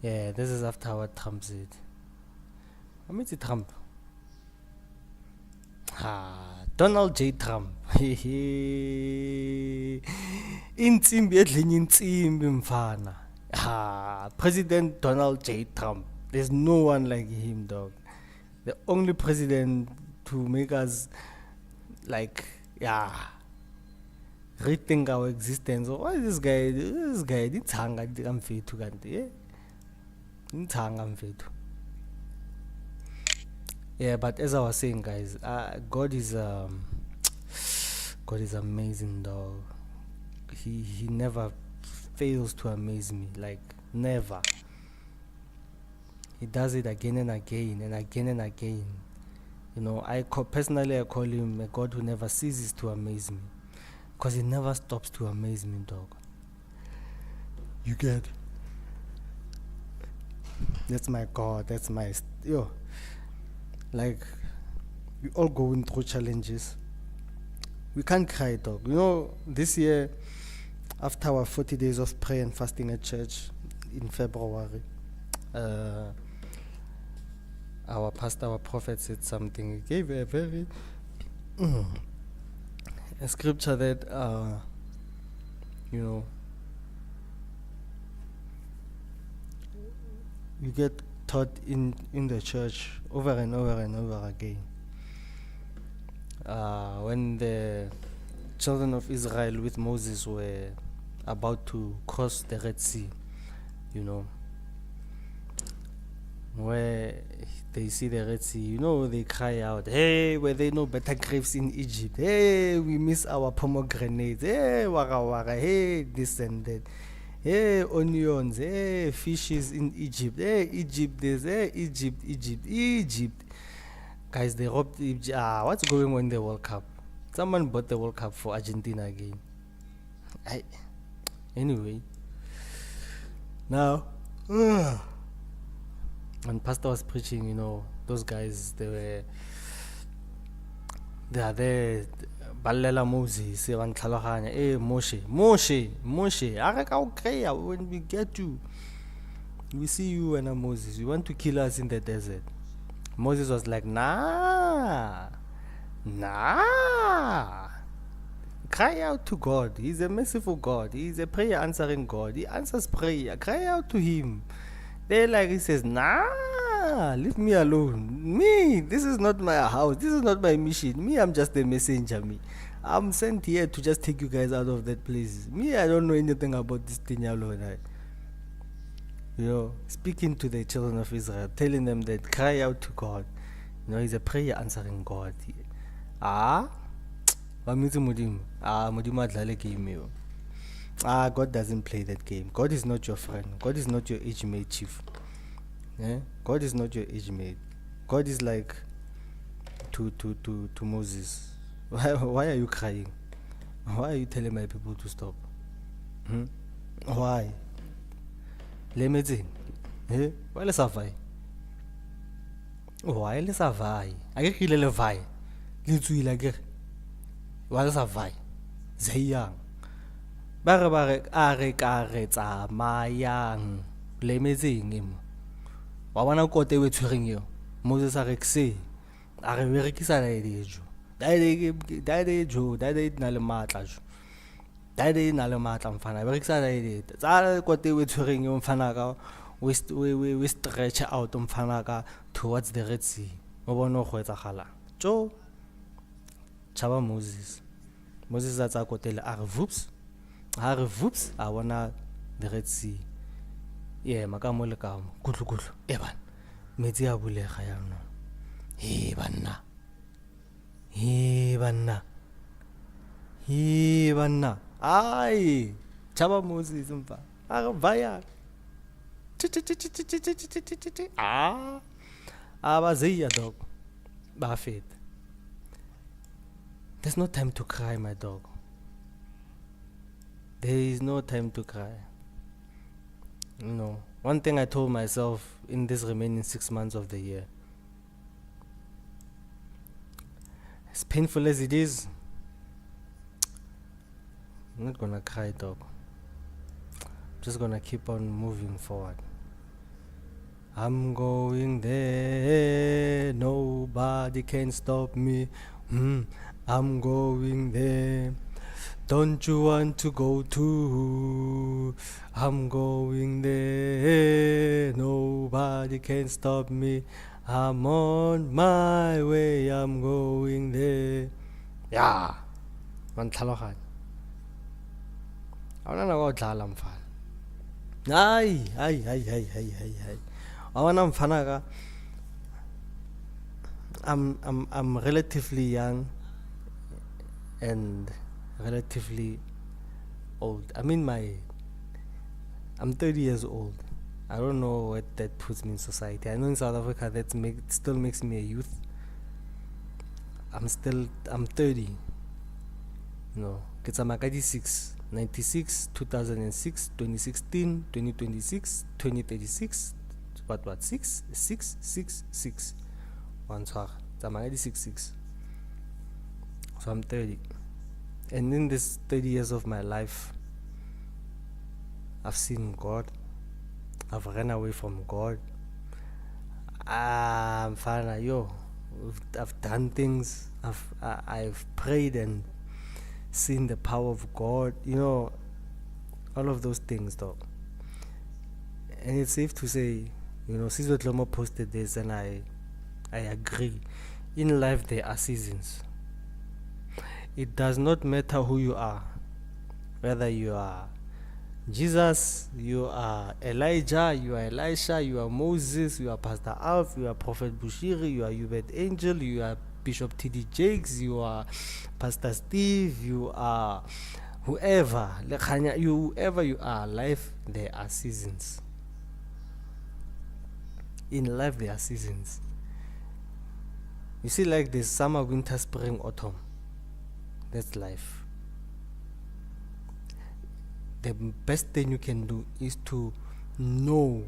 Yeah, this is after what Trump said. I mean, it's Trump. Donald J. Trump. Intsimbi edlinye intsimbi mfana. President Donald J. Trump. There's no one like him, dog. The only president to make us rethink our existence. Why is this guy? Nithanga mfethu kanti. Nithanga mfethu. Yeah, but as I was saying, guys, God is amazing, dog. He never fails to amaze me, like never. He does it again and again and again and again. Personally I call him a God who never ceases to amaze me, because he never stops to amaze me, dog. You get? That's my God. That's my like, we all going through challenges. We can't cry, dog. This year, after our 40 days of prayer and fasting at church in February, our pastor, our prophet said something. He gave a very a scripture that you get taught in the church over and over and over again. When the children of Israel with Moses were about to cross the Red Sea, where they see the Red Sea, you know, they cry out, hey, were there no better grapes in Egypt? Hey, we miss our pomegranates. Hey, waka waka, hey, this and that. Hey, onions, hey, fishes in Egypt. Hey, Egypt this, hey, Egypt. Guys, they robbed Egypt. What's going on in the World Cup? Someone bought the World Cup for Argentina again. Anyway, now, when pastor was preaching, you know, those guys, they are there, balela Moses, Moshe, when we get you, we see you and Moses, you want to kill us in the desert. Moses was like, nah, cry out to God. He's a merciful God. He's a prayer answering God. He answers prayer. Cry out to him. They like, he says, nah, leave me alone. Me, this is not my house. This is not my mission. Me, I'm just a messenger. I'm sent here to just take you guys out of that place. Me, I don't know anything about this thing alone. You know, speaking to the children of Israel, telling them that cry out to God. You know, he's a prayer answering God. God doesn't play that game. God is not your friend. God is not your age mate, chief. God is not your age mate. God is like to Moses. Why are you crying? Why are you telling my people to stop? Why? Lemetseng. Why le sa vai? Why le sa vai? A ke ile le vai. Le tsuile ke. Why le sa vai? Zeyang. Ba re a re ka re tsamayang. Lemetseng mo. Wa bona kote we tshwereng yo. Moses a re kse. A re berekisa dijo. Dijo na le matla jo. Na le matla mfana berekisa dijo. Tsa kote we tshwereng yo mfana ka we stretch out mfana ka towards the Red Sea. Mo bona go etsagala. Jo chaba Moses a tsa kotele a re whoops. A bona the Red Sea. Yeah, maka mo le ka mo kutlu ban metsi a bulega yana banna ai chaba Moses mfa a re vaya abaziya dog ba fit. There's no time to cry, my dog. There is no time to cry. You know, one thing I told myself in this remaining 6 months of the year, as painful as it is, I'm not gonna cry, dog. I'm just gonna keep on moving forward. I'm going there, nobody can stop me. I'm going there. Don't you want to go too? I'm going there, nobody can stop me. I'm on my way, I'm going there. Yeah, man tlhaloganya. A ona go dlala mfana. Ai. A ona mfana ka I'm relatively young and relatively old. I mean I'm 30 years old. I don't know what that puts me in society. I know in South Africa that still makes me a youth. I'm 30. You know, it's a Makadi 96, 2006, 2016, 2026, 2036. What 6? One talk. It's a Makadi 66. So I'm 30. And in this 30 years of my life, I've seen God. I've run away from God. I'm fine. I've done things. I've prayed and seen the power of God. You know, all of those things, though. And it's safe to say, you know, Sizo Tlomo posted this, and I agree. In life, there are seasons. It does not matter who you are, whether you are Jesus, you are Elijah, you are Elisha, you are Moses, you are Pastor Alf, you are Prophet Bushiri, you are Hubert Angel, you are Bishop T.D. Jakes, you are Pastor Steve, you are whoever, whoever you are. Life, there are seasons. In life, there are seasons. You see, like this summer, winter, spring, autumn. That's life. The best thing you can do is to know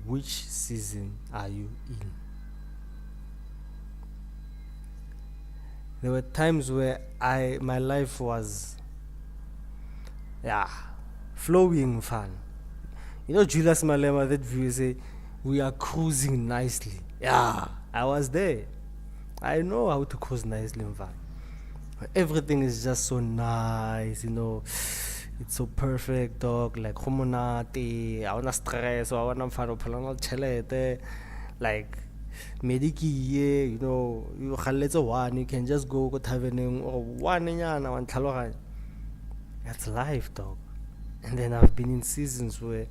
which season are you in. There were times where my life was flowing fun. You know, Julius Malema, that view, say we are cruising nicely. Yeah, I was there. I know how to cruise nicely in fun. Everything is just so nice, you know. It's so perfect, dog. Like, homonati, I wanna stress, or I wanna faro palonal chelete. Like, mediki, you know, you can just go taverning or one yana. That's life, dog. And then I've been in seasons where,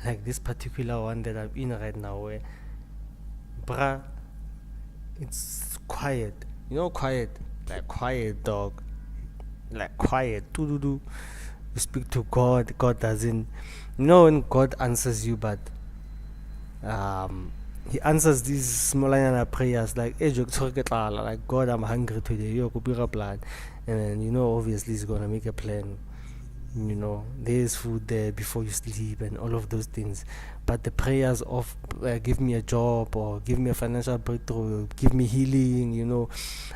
like this particular one that I'm in right now, where, bruh, it's quiet. You know, quiet. Like, quiet, dog. Like, quiet. Do. You speak to God. God doesn't. You know, when God answers you, but He answers these smaller prayers like, "Hey, like God, I'm hungry today. You could be a plan," and then, you know, obviously He's gonna make a plan. You know, there's food there before you sleep and all of those things. But the prayers of give me a job, or give me a financial breakthrough, give me healing, you know,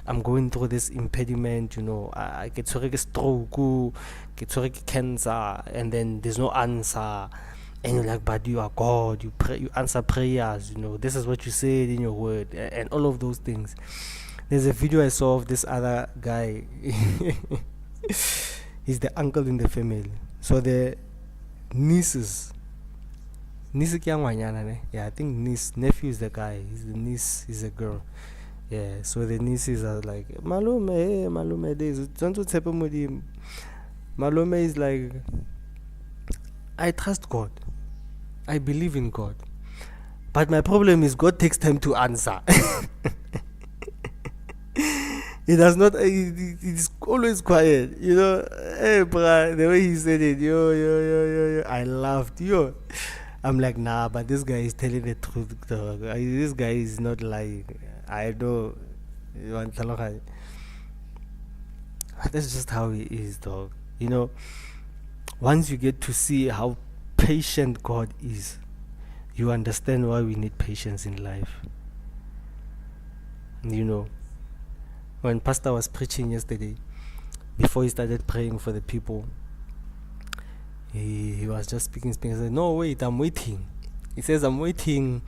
I'm going through this impediment, you know, I get stroke, get cancer, and then there's no answer. And you're like, but you are God, you pray, you answer prayers, you know, this is what you said in your word, and all of those things. There's a video I saw of this other guy. He's the uncle in the family. So the nieces. Yeah, I think nephew is the guy. He's the niece is a girl. Yeah, so the nieces are like, Malume, Malume is like, I trust God. I believe in God. But my problem is God takes time to answer. It does not. It's always quiet, you know. Hey, bruh, the way he said it, yo, I laughed, yo. I'm like, nah, but this guy is telling the truth, dog. This guy is not lying. I know. That's just how he is, dog. You know, once you get to see how patient God is, you understand why we need patience in life. You know, when Pastor was preaching yesterday, before he started praying for the people, he was just speaking. He said, "No, wait, I'm waiting." He says, "I'm waiting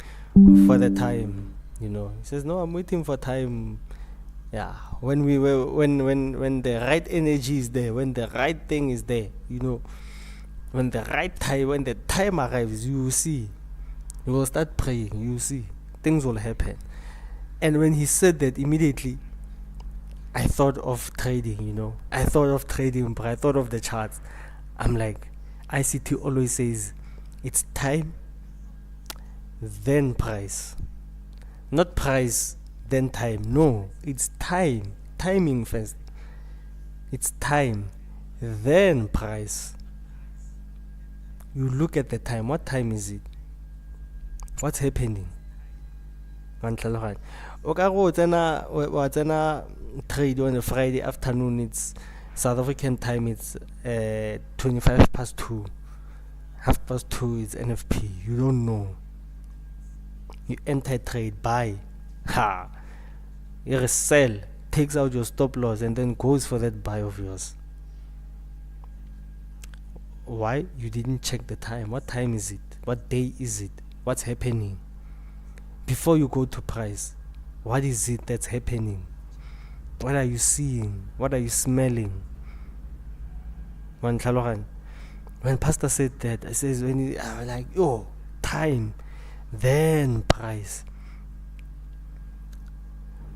for the time." You know, he says, "No, I'm waiting for time." Yeah, when the right energy is there, when the right thing is there, you know, when the right time, when the time arrives, you will see. You will start praying. You will see things will happen. And when he said that, immediately I thought of trading, you know. I thought of trading, but I thought of the charts. I'm like, ICT always says it's time, then price. Not price, then time. No, it's time. Timing first. It's time, then price. You look at the time. What time is it? What's happening? Trade on a Friday afternoon. It's South African time. It's 2:25. 2:30 is NFP. You don't know. You enter trade, buy, you sell, takes out your stop loss, and then goes for that buy of yours. Why? You didn't check the time. What time is it? What day is it? What's happening? Before you go to price, what is it that's happening? What are you seeing? What are you smelling? When Pastor said that, I says, I was like, time, then price.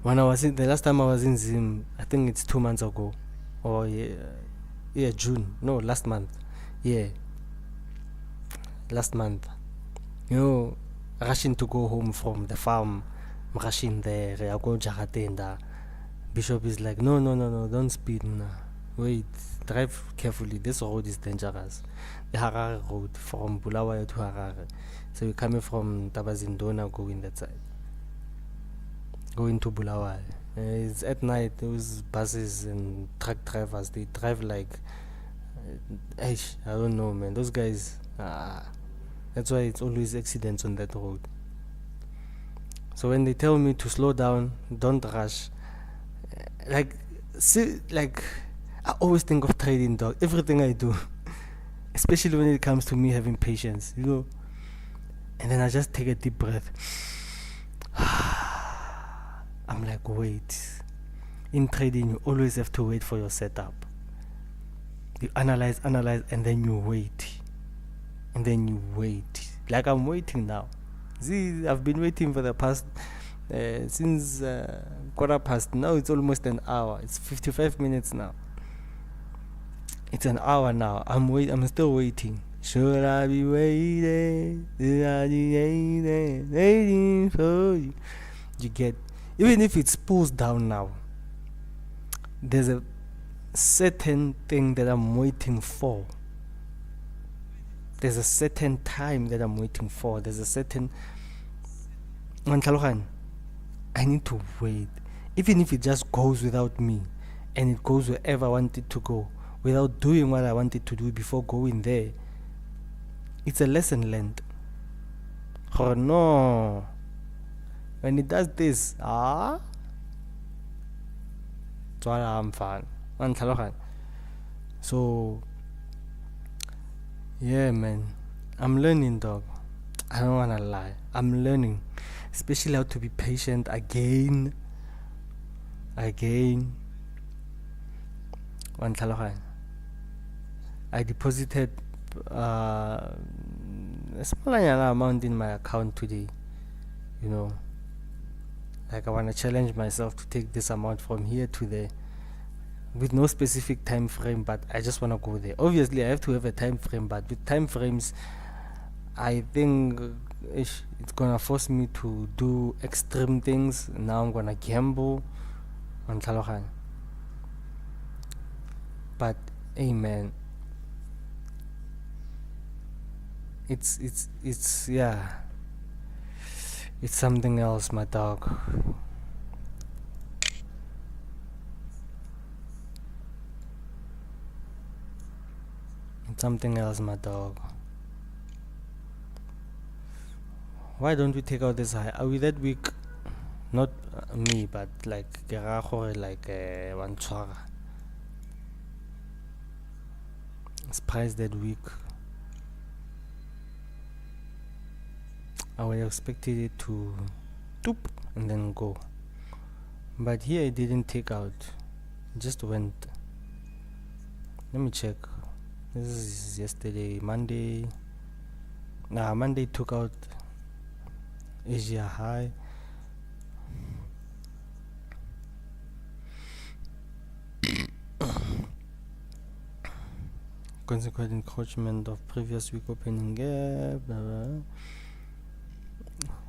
When I was the last time I was in Zim, I think it's 2 months ago, or June, no, last month, yeah. last month. Rushing to go home from the farm. I'm rushing there. I go Jakarta. Bishop is like, no, don't speed. Nah. Wait, drive carefully. This road is dangerous. The Harare road from Bulawayo to Harare. So you're coming from Tabazindona, going that side. Going to Bulawayo. It's at night. Those buses and truck drivers, they drive like, I don't know, man. Those guys, that's why it's always accidents on that road. So when they tell me to slow down, don't rush, like I always think of trading, dog. Everything I do, especially when it comes to me having patience, and then I just take a deep breath. I'm like, wait. In trading, you always have to wait for your setup. You analyze, and then you wait. And then you wait. Like I'm waiting now. See, I've been waiting for the past since 1:15. Now it's almost an hour. It's 55 minutes now. It's an hour now. I'm still waiting. Should I be waiting? Should I be waiting for you? You get, even if it pulls down now, there's a certain thing that I'm waiting for. There's a certain time that I'm waiting for. There's a certain I need to wait. Even if it just goes without me and it goes wherever I want it to go without doing what I want it to do before going there, it's a lesson learned. Oh no. When it does this, I'm fine. So yeah, man, I'm learning, dog. I don't wanna lie. I'm learning, especially how to be patient again. I deposited a small amount in my account today. Like I wanna challenge myself to take this amount from here to there, with no specific time frame, but I just want to go there. Obviously I have to have a time frame, but with time frames I think it's gonna force me to do extreme things. Now I'm gonna gamble on Talohan. But hey man, it's yeah, it's something else, my dog. Something else, my dog. Why don't we take out this high? Are we that weak? Not me, but like one chara. It's priced that weak. I would expected it to doop and then go, but here it didn't take out. It just went. Let me check. This is yesterday, Monday. Monday took out Asia high. Consequent encroachment of previous week opening gap.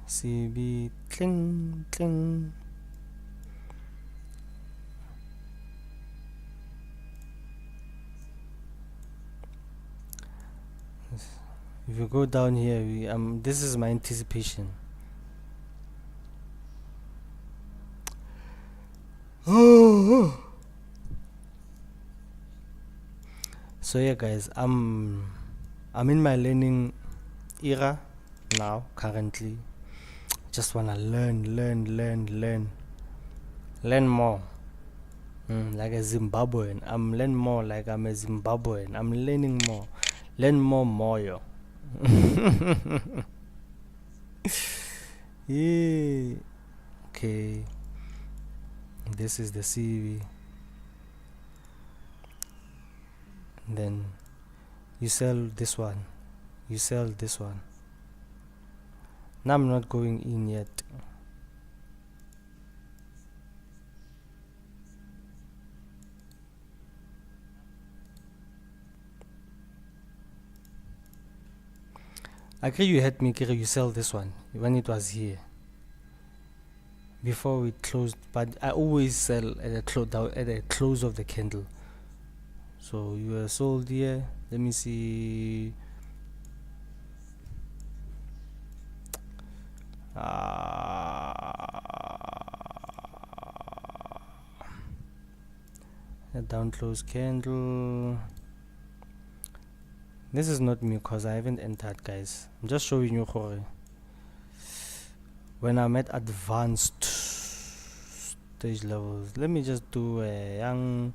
CB cling. If you go down here, this is my anticipation. So yeah, guys, I'm in my learning era now. Currently, just wanna learn more. Like a Zimbabwean, I'm learning more. Like I'm a Zimbabwean, I'm learning more. Learn more, yo. Yeah. Okay. This is the CV. Then you sell this one. Now I'm not going in yet. I agree you had me, Kiri, you sell this one when it was here. Before it closed, but I always sell at the close of the candle. So you were sold here. Let me see. A down close candle. This is not me because I haven't entered, guys. I'm just showing you when I'm at advanced stage levels. Let me just do a young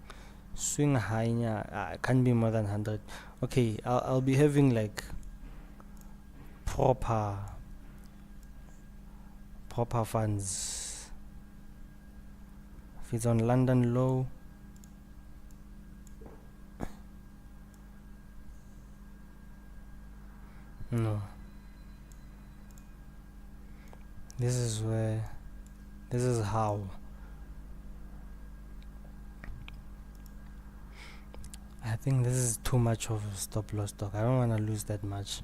swing high. Can't be more than 100. Okay, I'll be having like proper funds. If it's on London low, no, this is how I think this is too much of a stop loss stock. I don't want to lose that much,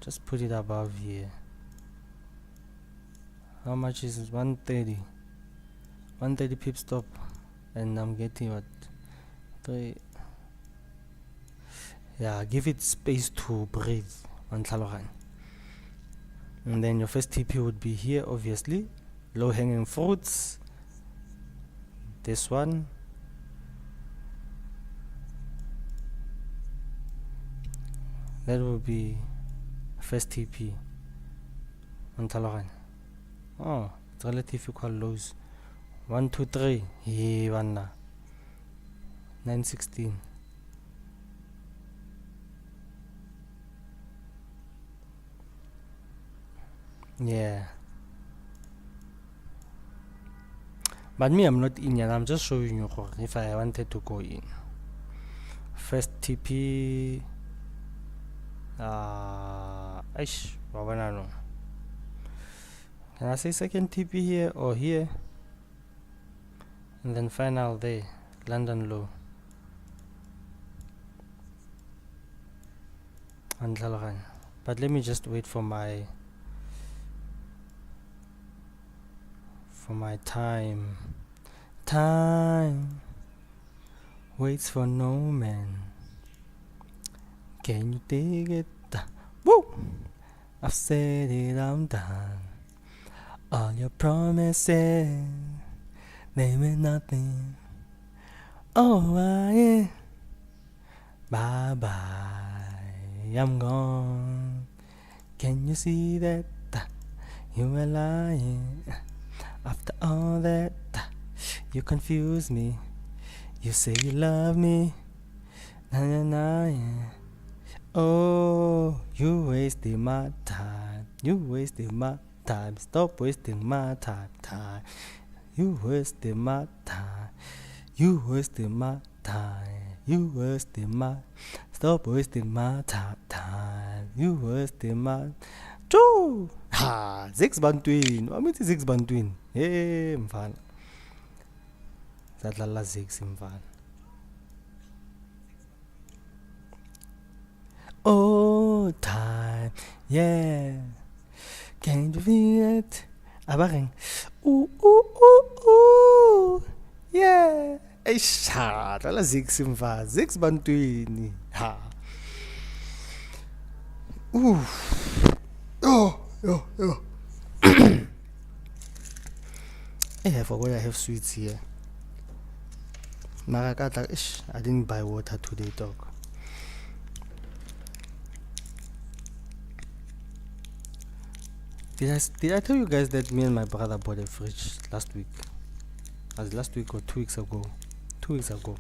just put it above here. How much is it? 130 pip stop, and I'm getting what, 3. Yeah, give it space to breathe on Tlhalogan. And then your first TP would be here, obviously. Low hanging fruits. This one. That will be first TP on Tlhalogan. Oh, it's relative equal lows. 1, 2, 3. Here, 916. Yeah, but me, I'm not in yet. I'm just showing you if I wanted to go in. First TP. Can I say second TP here or here? And then final there, London low. And Tlhalogan. But let me just wait for my time. Time waits for no man. Can you dig it? Woo! I've said it, I'm done. All your promises, they mean nothing. Oh, bye bye, I'm gone. Can you see that you were lying? After all that, you confuse me. You say you love me. Yeah. Oh, you wasted my time. You wasted my time. Stop wasting my time. You wasted my time. You wasted my time. You wasted my. Stop wasting my time. You wasted my. Choo! Ha! 6 bantwini. Wamithi 6 bantwini. Hey, mfana. Zadlala 6 mfana. Oh, time. Yeah. Can you feel it? Abareng. Ooh. Yeah. Eish, ha. Dlala 6 mfana. 6 bantwini. Ha. Ooh. Oh. I forgot I have sweets here. Marakata, I didn't buy water today, dog. Did I tell you guys that me and my brother bought a fridge last week? Was last week or 2 weeks ago? 2 weeks ago.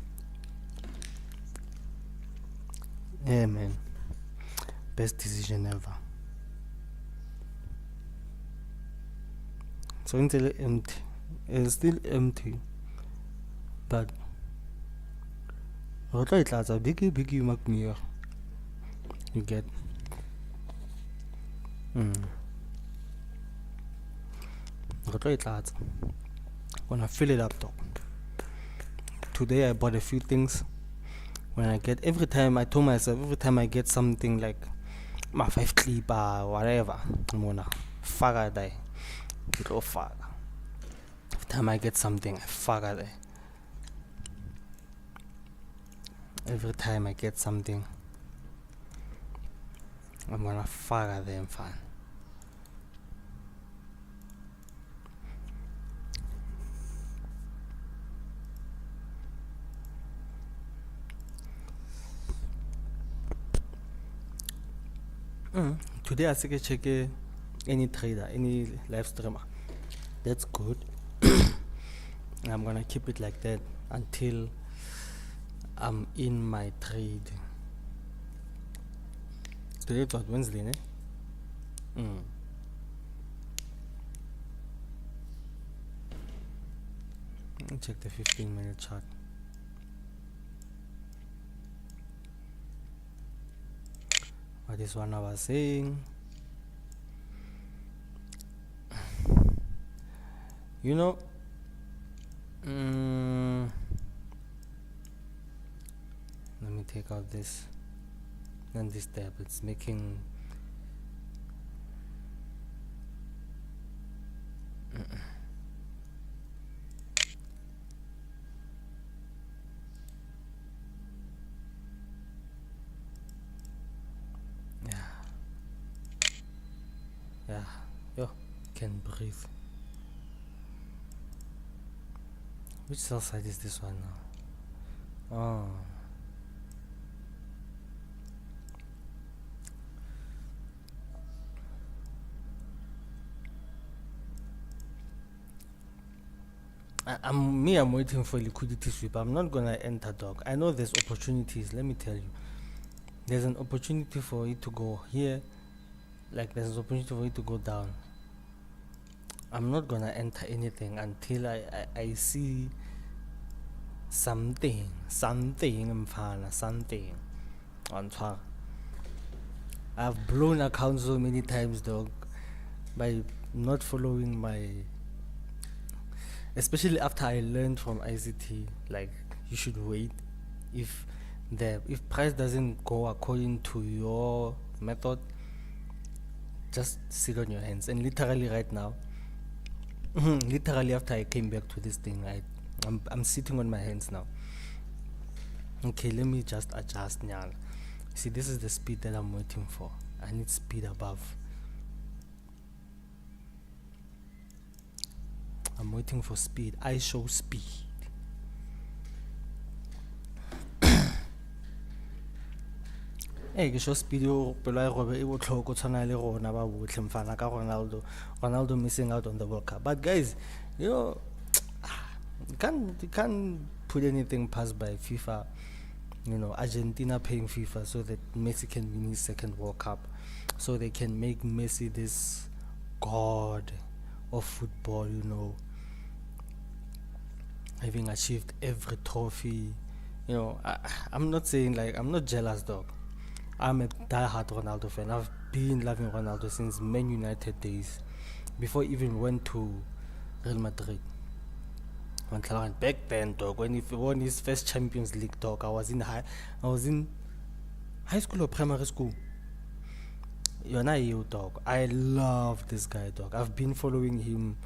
Yeah, man. Best decision ever. So until empty, it's still empty, but what I thought a biggie McMeer. You get. What I thought. When I fill it up, though. Today I bought a few things. When I get every time I get something like my 5 clipper, whatever. Mona, faka there. Little faka. Every time I get something, I faka there. Every time I get something, I'm gonna faka them fun. Today I take a check any trader, any live streamer. That's good. I'm gonna keep it like that until I'm in my trade. Today it was Wednesday, ne? Let me check the 15-minute chart. What is one I was saying? You know, let me take out this and this tab. It's making yeah, yo, can breathe. Which cell site is this one now? Oh, I'm waiting for liquidity sweep. I'm not gonna enter, dog. I know there's opportunities. Let me tell you, there's an opportunity for it to go here, like there's an opportunity for it to go down. I'm not gonna enter anything until I see something mfana, something on fire. I've blown accounts so many times, dog, by not following my, especially after I learned from ICT, like you should wait. If price doesn't go according to your method, just sit on your hands. And literally right now, literally after I came back to this thing, I'm sitting on my hands now. Okay, let me just adjust now. See, this is the speed that I'm waiting for. I need speed above. I'm waiting for speed. I show speed. Hey, ke show speed yo pelo ya gobe e botlhoko tshwana le rona ba botlhe mfana ka Ronaldo missing out on the World Cup. But guys, you know, you can't put anything past by FIFA. You know, Argentina paying FIFA so that Messi can win his second World Cup, so they can make Messi this god of football, you know, having achieved every trophy. You know, I'm not saying, like, I'm not jealous, dog. I'm a die-hard Ronaldo fan. I've been loving Ronaldo since Man United days, before he even went to Real Madrid. Back then, dog, when he won his first Champions League, dog, I was in high school or primary school. You're not you, dog. I love this guy, dog. I've been following him.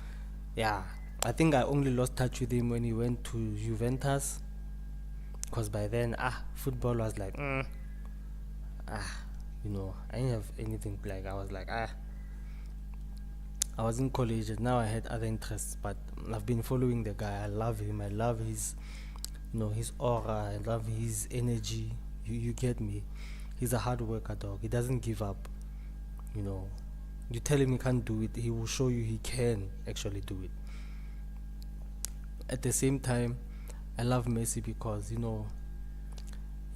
Yeah, I think I only lost touch with him when he went to Juventus, because by then, football was like, you know, I didn't have anything. Like, I was like, I was in college and now I had other interests, but I've been following the guy. I love him. I love his, you know, his aura. I love his energy. You get me? He's a hard worker, dog. He doesn't give up. You know, you tell him he can't do it, he will show you he can actually do it. At the same time, I love Messi because, you know,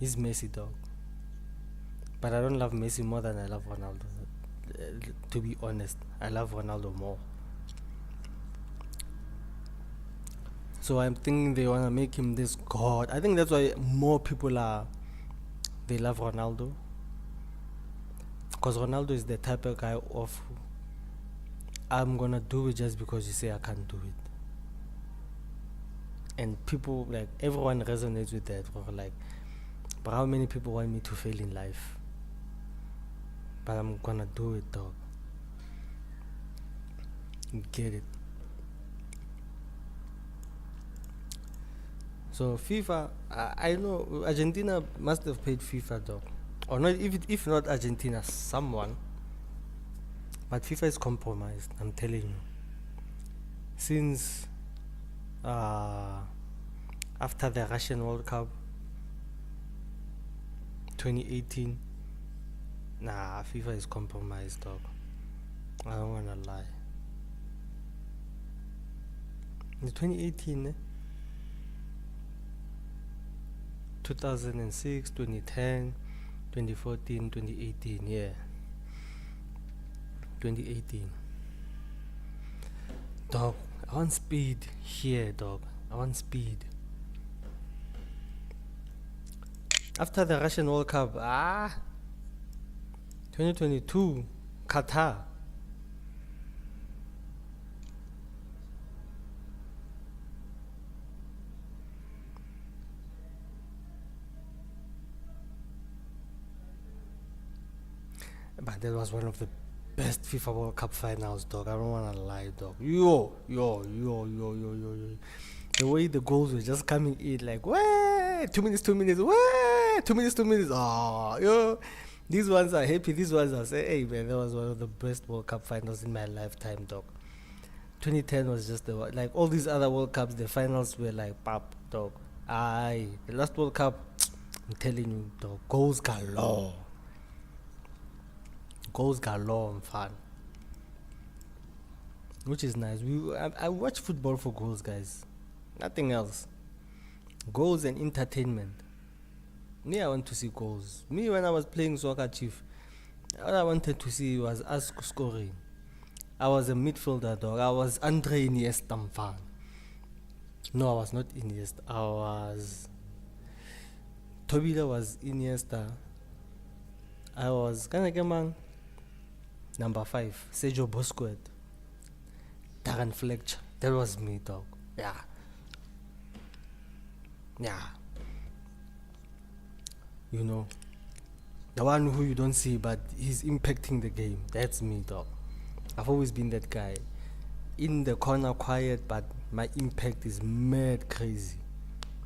he's Messi, dog. But I don't love Messi more than I love Ronaldo. To be honest, I love Ronaldo more. So I'm thinking they want to make him this god. I think that's why more people they love Ronaldo, because Ronaldo is the type of guy of, I'm gonna do it just because you say I can't do it. And people, like, everyone resonates with that. Or like, but how many people want me to fail in life? but I'm gonna do it, dog. You get it? So FIFA, I know Argentina must have paid FIFA, dog, or not. If not Argentina, someone. But FIFA is compromised. I'm telling you. Since after the Russian World Cup 2018, nah, FIFA is compromised, dog. I don't wanna lie. In 2018, 2006, 2010, 2014, 2018, yeah. 2018. Dog, I want speed here, dog. I want speed. After the Russian World Cup, 2022, Qatar. But that was one of the best FIFA World Cup finals, dog. I don't wanna lie, dog. Yo. The way the goals were just coming in, like, way 2 minutes, way 2 minutes, 2 minutes. Oh, yo. These ones are happy. These ones are saying, hey, man, that was one of the best World Cup finals in my lifetime, dog. 2010 was just like all these other World Cups, the finals were like, pop, dog. The last World Cup, I'm telling you, dog, goals galore. Goals galore and fun. Which is nice. I watch football for goals, guys. Nothing else. Goals and entertainment. Me, I want to see goals. Me, when I was playing soccer, chief, all I wanted to see was us scoring. I was a midfielder, dog. I was Andre Iniesta fan. No, I was not Iniesta. I was... Tobila was Iniesta. I was Kanakeman. Number 5, Sergio Busquets. Darren Fletcher. That was me, dog. Yeah. You know, the one who you don't see, but he's impacting the game. That's me, dog. I've always been that guy. In the corner, quiet, but my impact is mad crazy.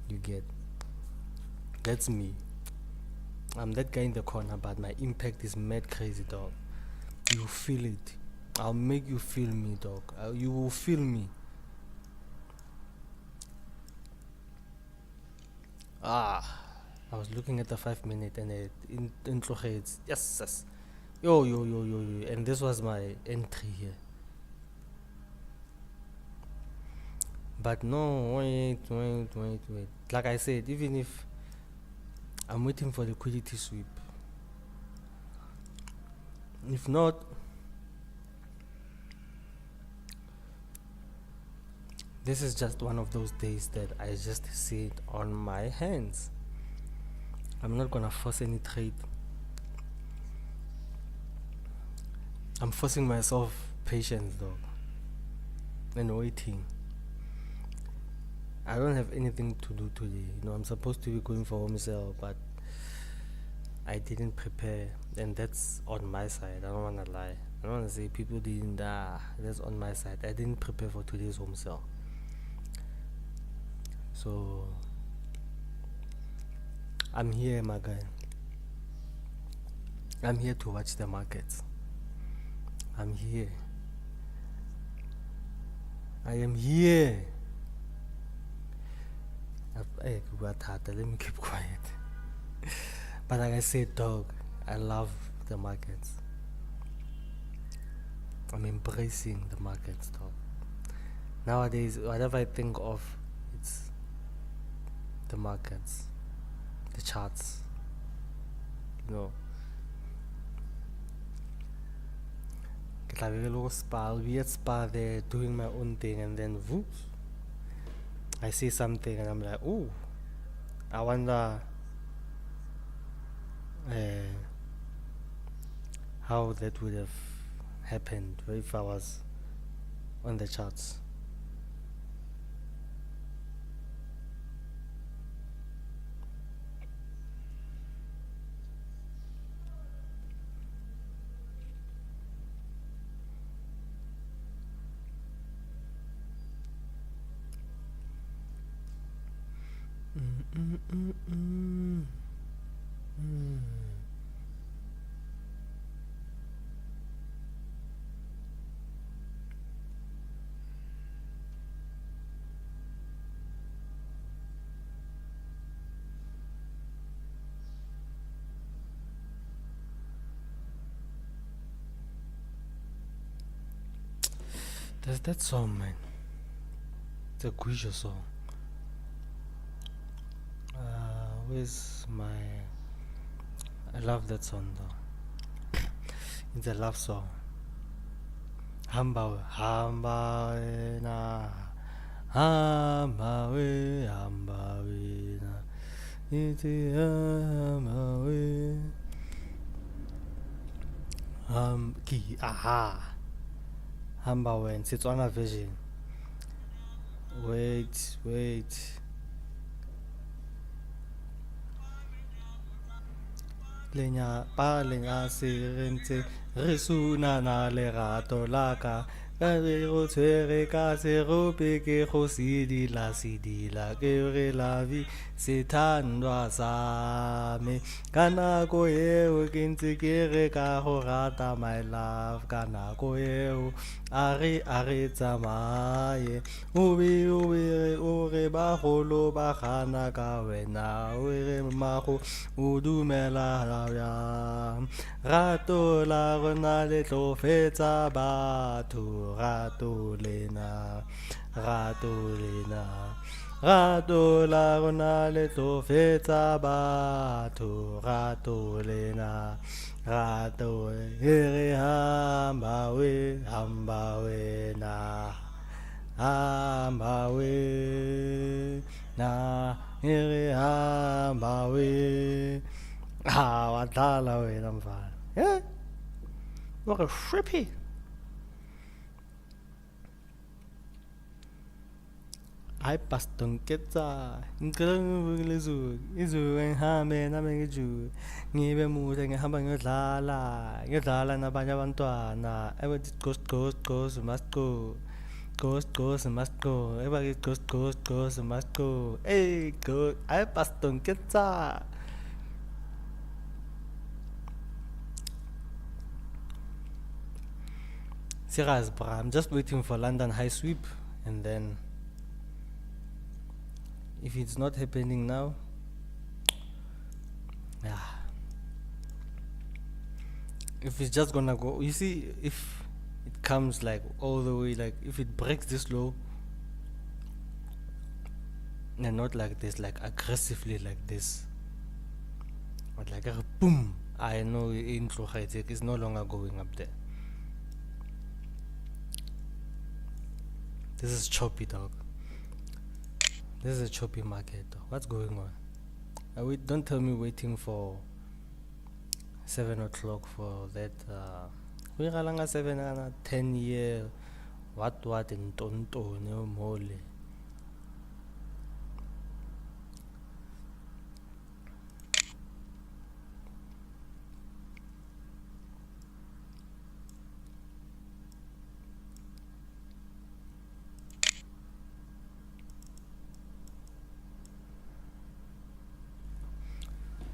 You get? That's me. I'm that guy in the corner, but my impact is mad crazy, dog. You feel it. I'll make you feel me, dog. You will feel me. I was looking at the 5 minute and it it's yes. Yo. And this was my entry here. But no, wait. Like I said, even if I'm waiting for the liquidity sweep, if not, this is just one of those days that I just sit on my hands. I'm not gonna force any trade. I'm forcing myself patience, dog, and waiting. I don't have anything to do today. You know, I'm supposed to be going for home sale, but I didn't prepare, and that's on my side. I don't wanna lie. I don't wanna say people didn't. That's on my side. I didn't prepare for today's home sale. So I'm here, my guy. I'm here to watch the markets. I'm here. I am here. Let me keep quiet. But like I said, dog, I love the markets. I'm embracing the markets, dog. Nowadays, whatever I think of, it's the markets, the charts. You know, I'll be at Spa there doing my own thing, and then whoops, I see something and I'm like, ooh, I wonder how that would have happened if I was on the charts. Mm, mm, mm. Mm. There's that song, man. It's a Guisha song. Where's my... I love that song though. It's a love song. Hamba we na, hamba we na, iti hamba we. Ki aha, hamba we. It's on a version. Wait. Lenya pa lenya sirente resuna na lerato laka ka re go tshwere ka serope ke go sidila ke re la vi sethandwa sa me ka nako eo ke ntse ke re ka go rata my love ka nako eo a re tsamaye o re bagolo ba gana ka wena o re mago o dumela bjang rato la rona le tlo fetsa batho rato lena rato la rona le tlo fetsa batho rato lena rato e re hamba we na hamba we na e re hamba we wadlala wena mfana what a trippy. Ay pastong ketsa ngicela izulu ngihambe nami ngiju ngibe muhle ngihamba ngiyodlala nabanye abantwana ebathi ghost must go ghost must go ebathi ghost must go hey go ay pastong ketsa. Serious, bro. I'm just waiting for London High Sweep, and then if it's not happening now, yeah. If it's just gonna go, you see, if it comes like all the way, like if it breaks this low, and not like this, like aggressively like this, but like a boom, I know intro high-tech is no longer going up there. This is choppy, dog. This is a choppy market, dog. What's going on? Don't tell me waiting for 7 o'clock for that. We are 7 10 year. What in tonto no mole.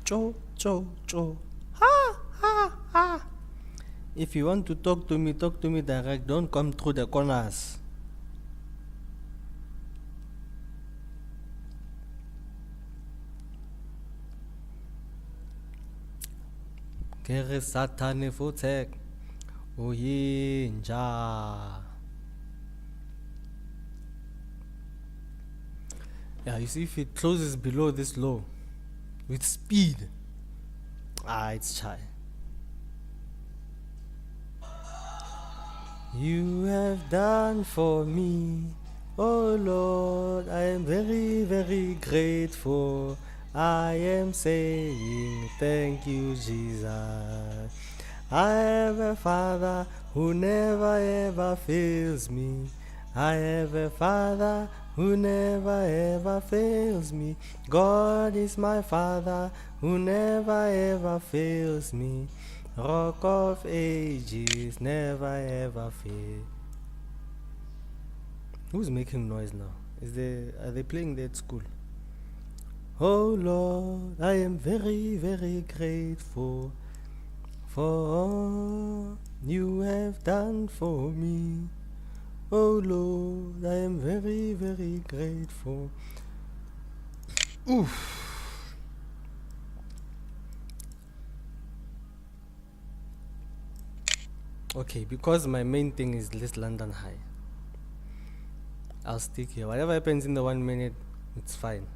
Cho. Ha. If you want to talk to me direct. Don't come through the corners. Kere satane fotek. Oyinja. Yeah, you see if it closes below this low with speed, it's chai. You have done for me, oh Lord, I am very, very grateful. I am saying thank you, Jesus. I have a Father who never ever fails me. I have a Father who never ever fails me. God is my Father who never ever fails me. Rock of ages, never ever fail. Who's making noise now? Are they playing that at school? Oh Lord, I am very, very grateful for all you have done for me. Oh Lord, I am very, very grateful. Oof. Okay, because my main thing is this London High, I'll stick here. Whatever happens in the 1 minute, it's fine.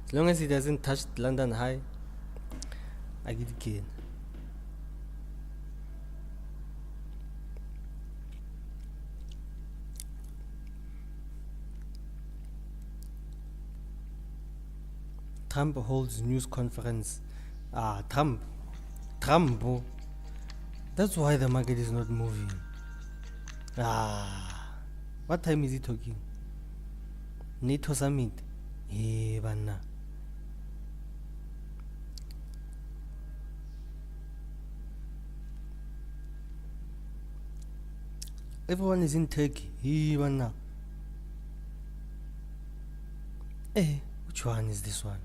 As long as it doesn't touch London High, I get it again. Trump holds news conference. Trump. Oh. That's why the market is not moving. What time is he talking? NATO summit. Banna. Everyone is in Turkey. Banna. Which one is this one?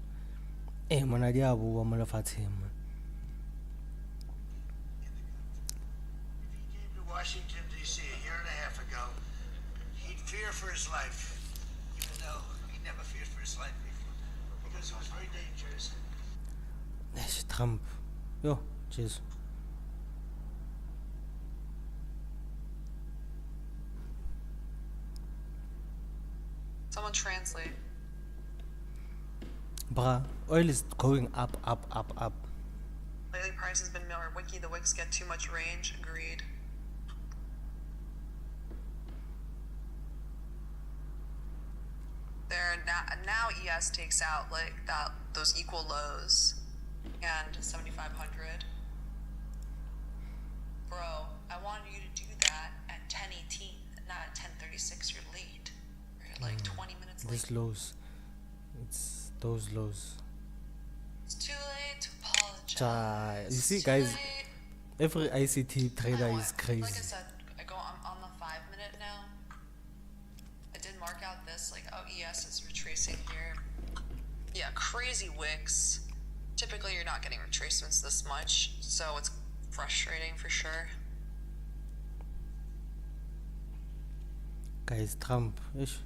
Manadiabu Wamalafatim. If he came to Washington, D.C. a year and a half ago, he'd fear for his life, even though he never feared for his life before, because it was very dangerous. Trump. Yo, cheers. Someone translate. Bruh, oil is going up. Lately, price has been more wiki. The wicks get too much range. Agreed. There now ES takes out like those equal lows and 7,500. Bro, I wanted you to do that at 10:18, not at 10:36. You're late. You're like 20 minutes late. This lows. It's those lows. It's too late to apologize. You see, It's too guys, late. every ICT trader I know, is crazy. Like I said, I'm on the 5 minute now. I did mark out this, like, oh, ES is retracing here. Yeah, crazy wicks. Typically, you're not getting retracements this much, so it's frustrating for sure. Guys, Trump. Ish.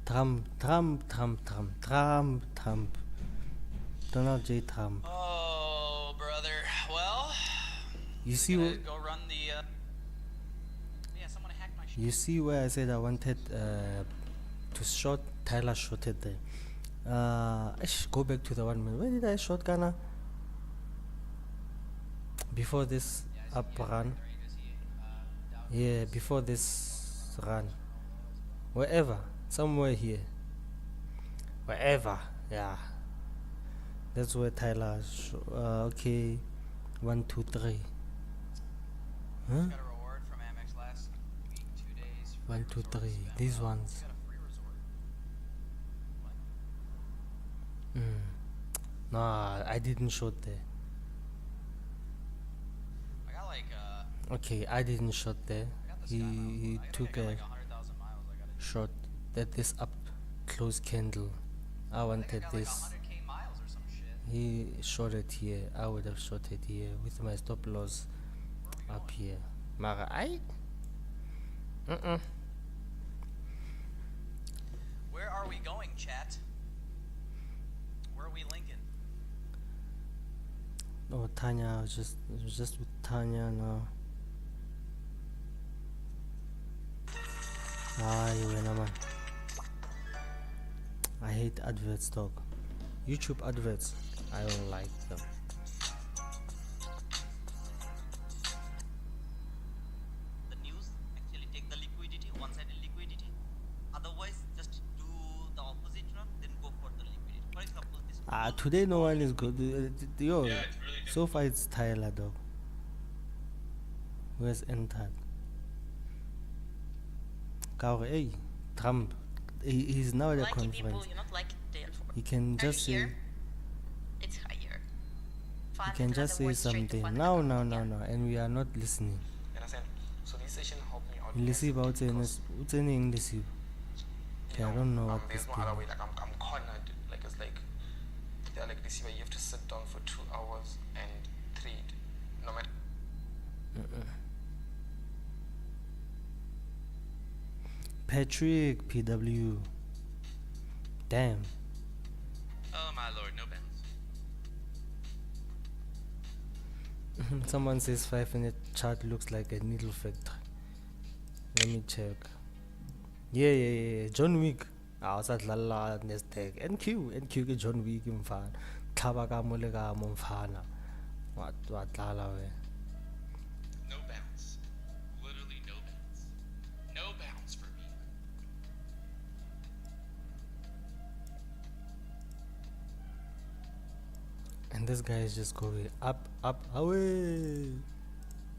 Trump. Donald J. Trump. Oh, brother. Well, You see, go run the. Yeah, someone hacked my shit. you see where I said I wanted to short. Tyler shorted there. Go back to the 1 minute. Where did I short Ghana? Before this up run. Yeah, before this run. Wherever. Somewhere here. Wherever. Yeah. That's where Tyler. Okay. 1, 2, 3. Huh? Got a reward from Amex last week, 2 days. 1, 2, 3. These ones. Got a free resort. Nah, I didn't short there. I got like Okay, I didn't short there. I got the He, sky miles. he I took got a like 100,000 miles. I got it. short at this up close candle. I I think wanted I got like this. 100K miles or some shit. He shorted here. I would have shorted here with my stop loss up here. Mara, I. Where are we going, chat? Where are we linking? Oh, Tanya, it was just with Tanya now. You win, man. I hate adverts, dog. YouTube adverts, I don't like them. The news actually take the liquidity, one-sided liquidity. Otherwise, just do the opposite one, then go for the liquidity. For example, this. Today no one is good. Yo, so far it's Tyler, dog. Where's entered? Kaure, hey, Trump. He's now at a Lucky people, conference. you're not like it. He can just say. Here, it's higher. He can just say something. No, and we are not listening. And I said, so this session helped me out Lisiba utsene Lisiba. Okay, I don't know what there's this no thing other way. is. Like I'm cornered. Like it's like they're like this. You have to sit down for 2 hours and trade. No matter. Patrick PW. Damn. Oh my lord, no bounds. Someone says 5-minute chart looks like a needle factory. Let me check. Yeah. John Wick. Awusadlala nestek. NQ ke John Wick mfana. Khaba ka mole ka mo mfana. Wadlala we. No bounds. Literally no bounds. No bounds for me. And this guy is just going up, away.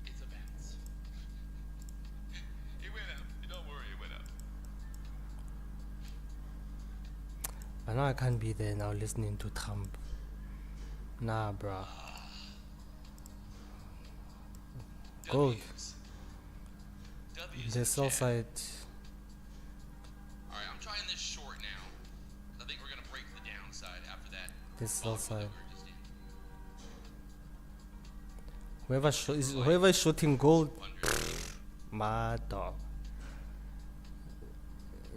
It's a bounce. It went up. Don't worry, it went up. But now I can't be there now listening to Trump. Nah, bruh. Gold. W's The in sell chat. side. Alright, I'm trying this short now. I think we're gonna break the downside after that. The sell bubble that side. we were just in. Whoever is shooting gold, 100. my dog.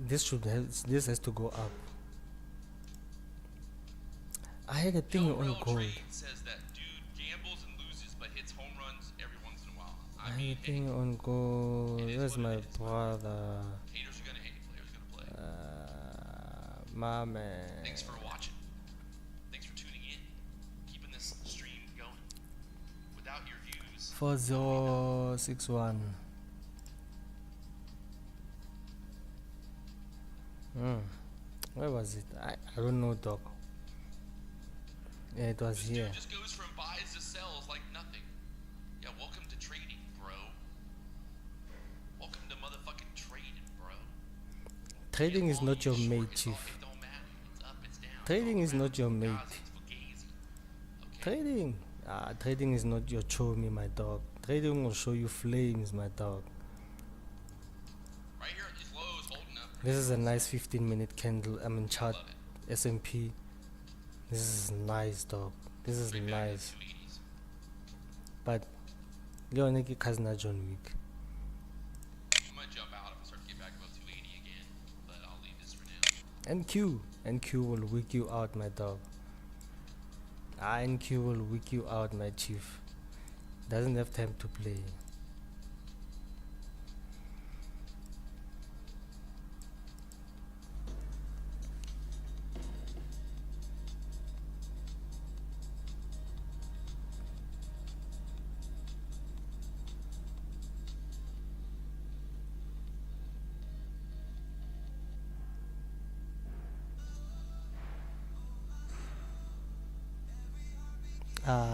This has to go up. I had a thing Joe on Real gold. Trade says that dude gambles and loses but hits home runs every once in a while. I I had a mean, hey, thing on gold. it is Where's what my it is. brother? haters are gonna hate, players gonna play. My man. Thanks for watching. Thanks for tuning in. Keeping this stream going. Without your views, 4061. Where was it? I don't know, dog. Yeah, it was this here. dude just goes from buys to sells like nothing. Yeah, welcome to trading, bro. Welcome to motherfucking trading, bro. Trading is not your Volume mate, short, chief. It don't matter. It's up, it's down. Trading is Don't not your matter. mate. Guys, it's fugazi. Okay. Trading is not your chomi, my dog. Trading will show you flames, my dog. Right here at these lows, holding up. This is a nice 15-minute candle. I mean chart. Love it. S&P. This is nice, dog. This is Right back nice. to 280s. But Leoneki Kazna John Wick. I might jump out if I start to get back above 280 again, but I'll leave this for now. NQ will wick you out, my dog. NQ will wick you out, my chief. Doesn't have time to play.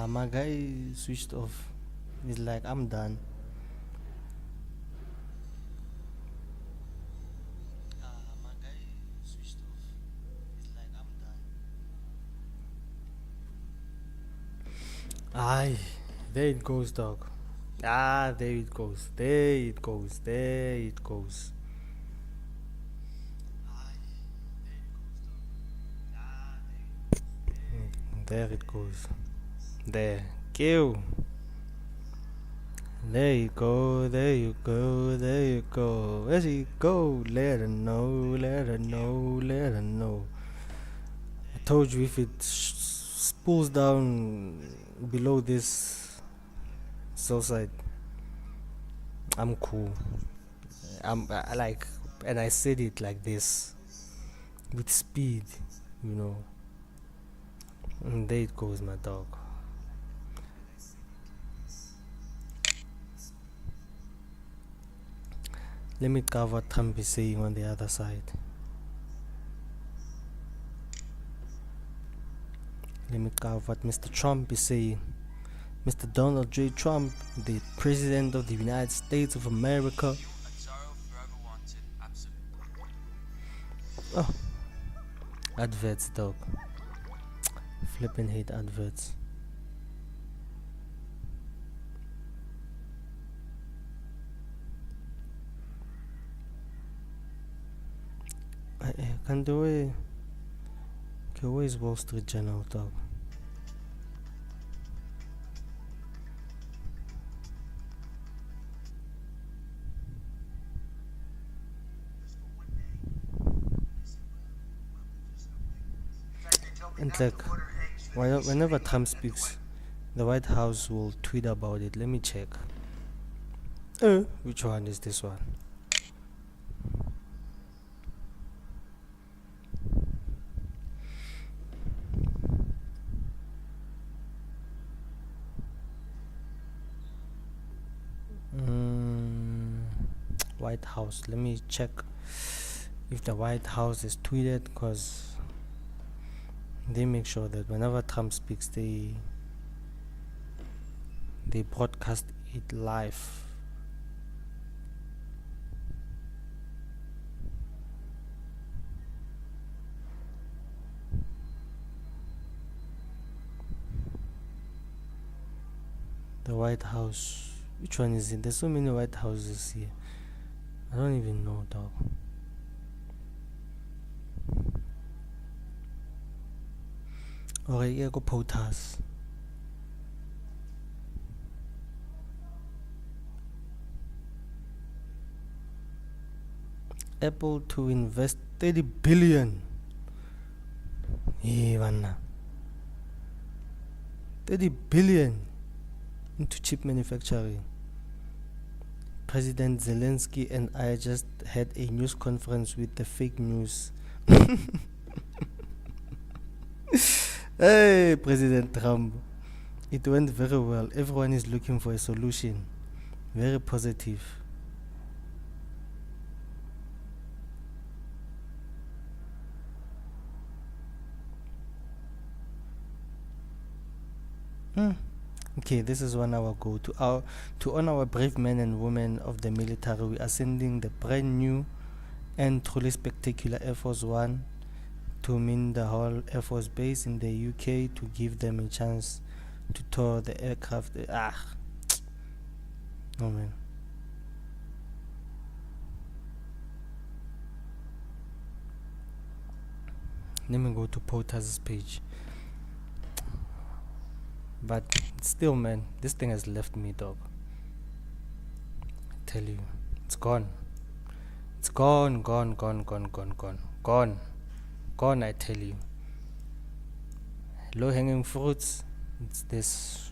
My guy switched off. He's like, I'm done. My guy switched off. He's like, I'm done. Aye, there it goes, dog. There it goes. There it goes. There it goes. There it goes. There. Kill. There you go. There you go. There you go. Where's he go? Let her know. Let her know. Let her know. I told you if it spools down below this sell side, I'm cool. I like, and I said it like this with speed, you know. And there it goes, my dog. Let me cover what Trump is saying on the other side. Let me cover what Mr. Trump is saying. Mr. Donald J. Trump, the President of the United States of America. Oh, adverts, dog. Flipping hate adverts. Can't do it. Okay, where is Wall Street Journal, dog? And like, whenever Trump speaks, the White House will tweet about it. Let me check. Which one is this one? White House. Let me check if the White House is tweeted, because they make sure that whenever Trump speaks, they broadcast it live. The White House. Which one is it? There's so many White Houses here. I don't even know, dog. Okay, yeah, go POTUS. Apple to invest 30 billion. Yeah, 30 billion into chip manufacturing. President Zelensky and I just had a news conference with the fake news. Hey, President Trump. It went very well. Everyone is looking for a solution. Very positive. Okay, this is 1 hour ago. To honor our brave men and women of the military, we are sending the brand new and truly spectacular Air Force One to Mindahall Air Force Base in the UK to give them a chance to tour the aircraft. Oh man. Let me go to POTUS' page. But still, man, this thing has left me, dog. I tell you, it's gone. It's gone, gone, I tell you. Low hanging fruits, it's this.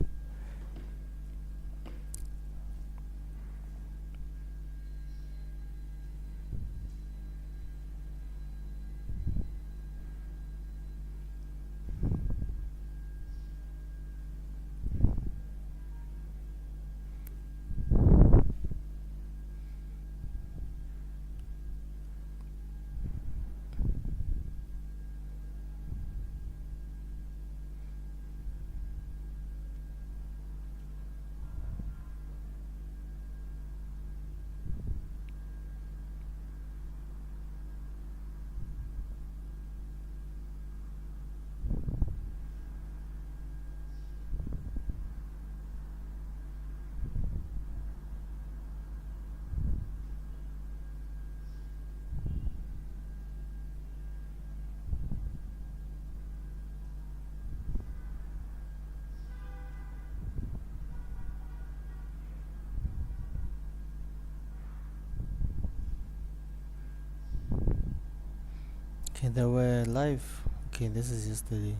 Okay, they were live. Okay, this is yesterday.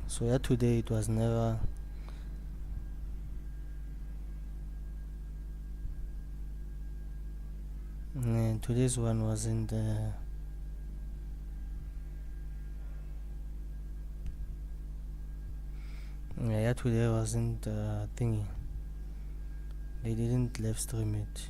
So yeah, today it was never. Today's one wasn't. Yeah, today wasn't thingy. They didn't live stream it.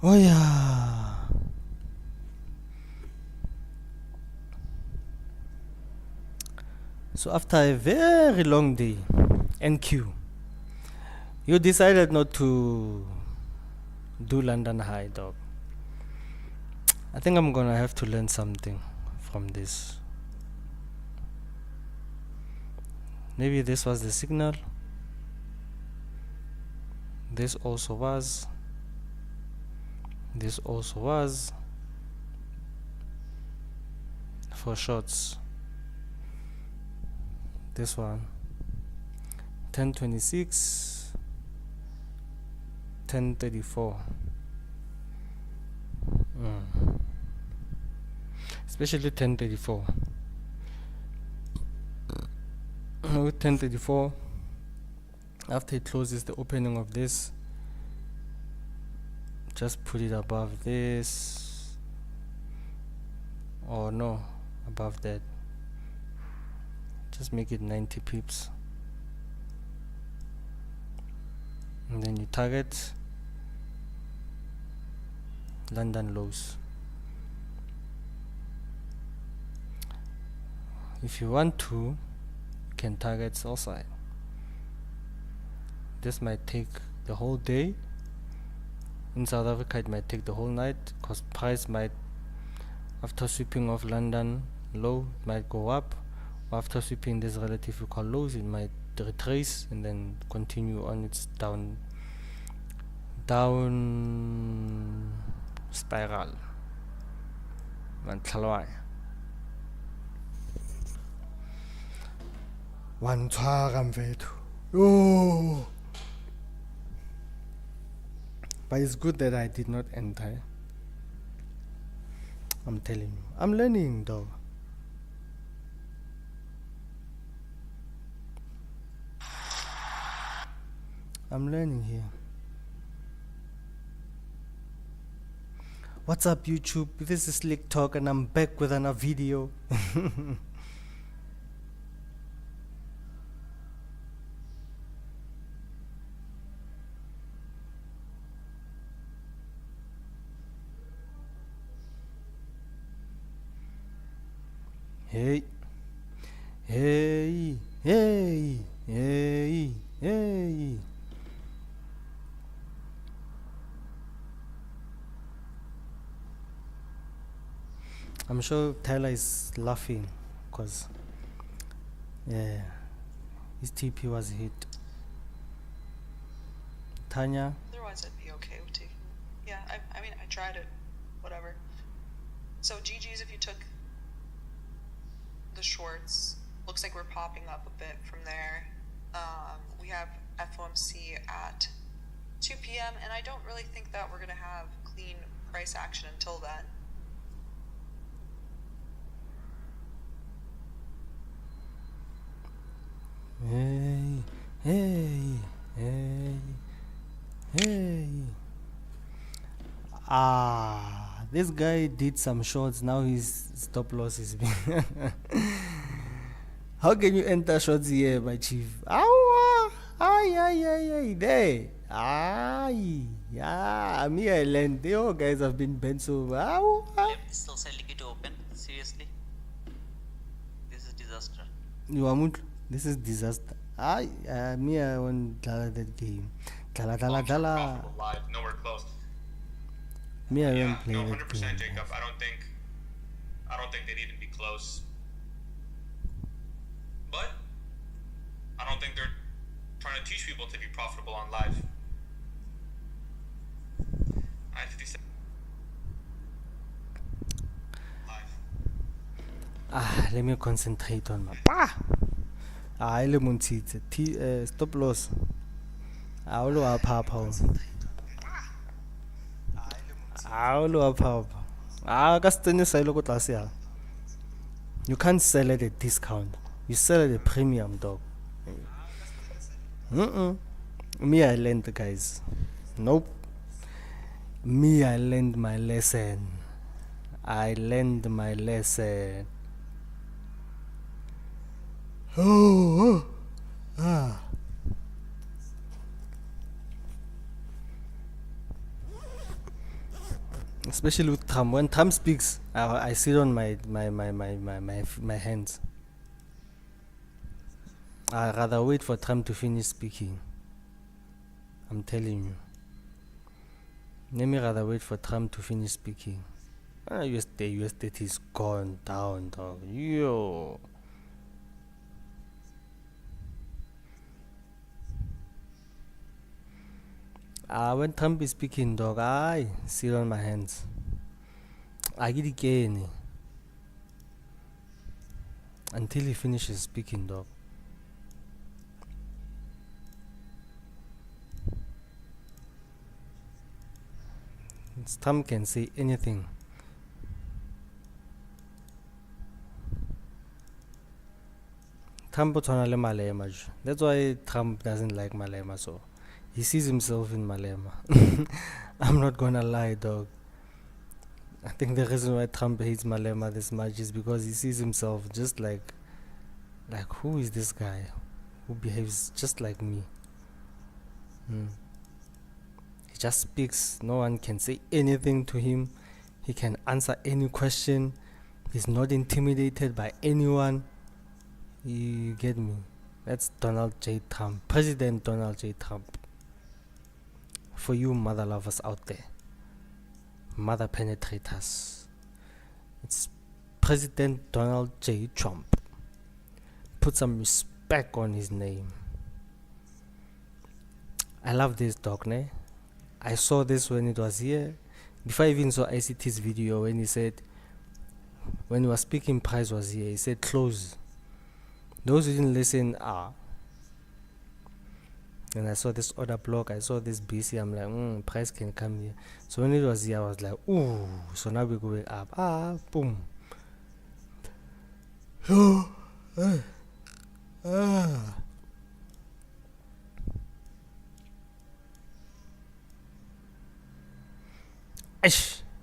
Oh yeah. So after a very long day, NQ, you decided not to do London High, dog. I think I'm gonna have to learn something from this. Maybe this was the signal. This also was. This also was. For shots. This one. 1026. 1034. Especially 1034. With 1034, after it closes the opening of this, just put it above this, or no, above that. Just make it 90 pips, and then you target London lows. If you want to, you can target sell side. This might take the whole day. In South Africa it might take the whole night, because price might, after sweeping off London low, it might go up. After sweeping this relative equal lows, it might retrace and then continue on its down spiral. Wantshwara mfethu. Oh. But it's good that I did not enter. I'm telling you. I'm learning though. I'm learning here. What's up, YouTube? This is Slick Talk and I'm back with another video. Hey, hey, hey, hey, hey. I'm sure Tyler is laughing because, yeah, his TP was hit. Tanya? Otherwise, I'd be okay with taking. Yeah, I mean, I tried it. Whatever. So, GG's if you took the shorts. Looks like we're popping up a bit from there. We have FOMC at 2 p.m. and I don't really think that we're going to have clean price action until then. Hey, hey, hey, hey. This guy did some shorts, now his stop loss is being How can you enter shorts here, my chief? Ay, there. Ay, yeah, me I learned. You guys have been bent so. Left sell side liquidity open. Seriously, this is disaster. You are this is disaster. Me I want that game. Dala. Profitable live, nowhere close. Me I Yeah, won't play no, that 100% game. Jacob. I don't think they'd even be close. But I don't think they're trying to teach people to be profitable on live. I-57 live. Let me concentrate on my stop loss. You can't sell at a discount. You sell at a premium, dog. Me, I learned, guys. Nope. Me, I learned my lesson. Especially with Trump. When Trump speaks, I sit on my hands. I rather wait for Trump to finish speaking. I'm telling you. Let me rather wait for Trump to finish speaking. US debt is gone down, dog. Yo. When Trump is speaking, dog, I sit on my hands. I get again until he finishes speaking, dog. Trump can say anything. Trump le Malema. That's why Trump doesn't like Malema, so he sees himself in Malema. I'm not gonna lie, dog. I think the reason why Trump hates Malema this much is because he sees himself just like who is this guy who behaves just like me? He just speaks. No one can say anything to him. He can answer any question. He's not intimidated by anyone. You get me? That's Donald J. Trump. President Donald J. Trump. For you mother lovers out there, mother penetrators, it's President Donald J. Trump. Put some respect on his name. I love this dog, ne? I saw this when it was here. Before I even saw ICT's video, when he said, when he was speaking, Price was here, he said close. Those who didn't listen are. And I saw this other block, I saw this BC, I'm like, Price can come here. So when it was here, I was like, ooh, so now we're going up. Boom.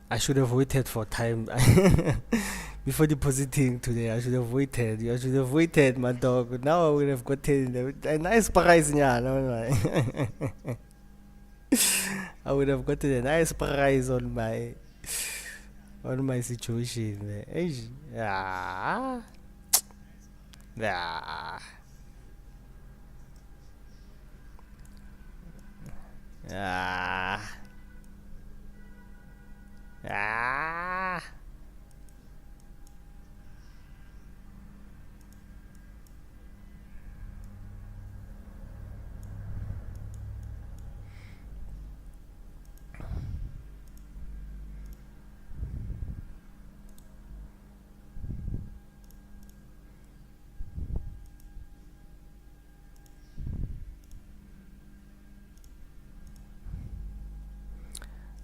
I should have waited for time. Before depositing today, I should have waited. You should have waited, my dog. Now I would have gotten a nice price. Yeah, no. I would have gotten a nice price on my situation. Yeah. Yeah. Yeah. Yeah.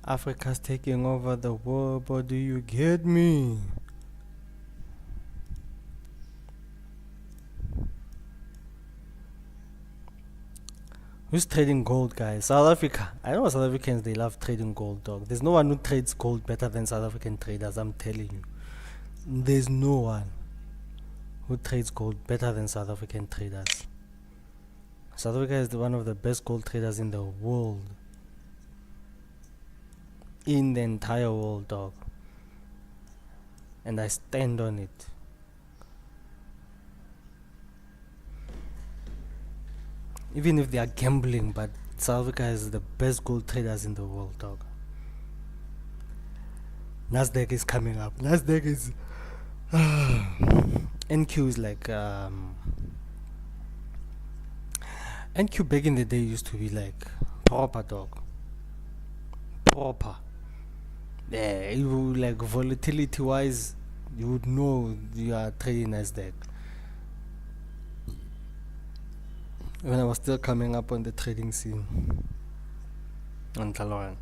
Africa's taking over the world, but do you get me? Who's trading gold, guys? South Africa. I know South Africans, they love trading gold, dog. There's no one who trades gold better than South African traders, I'm telling you. There's no one who trades gold better than South African traders. South Africa is one of the best gold traders in the world. In the entire world, dog. And I stand on it. Even if they are gambling, but South Africa is the best gold traders in the world, dog. Nasdaq is coming up. Nasdaq is NQ is like NQ back in the day used to be like proper, dog. Proper. Yeah, you like volatility wise, you would know you are trading Nasdaq. When I was still coming up on the trading scene. On Taloran.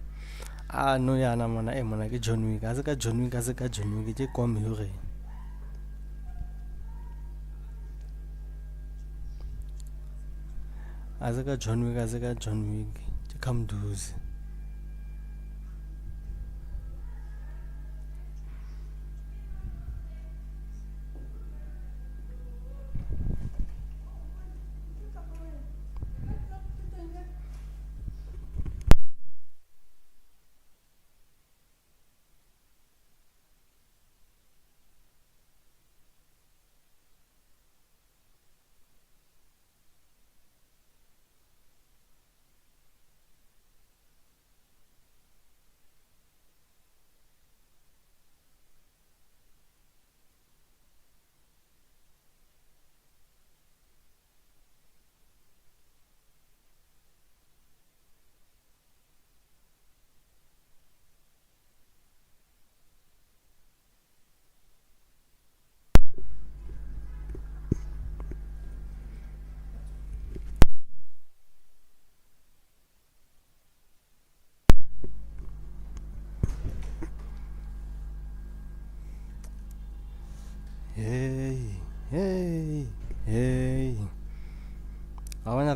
No, yeah, no, man, ke John Wick. As ka John Wick, je kom hore. As ka John Wick, je come do's.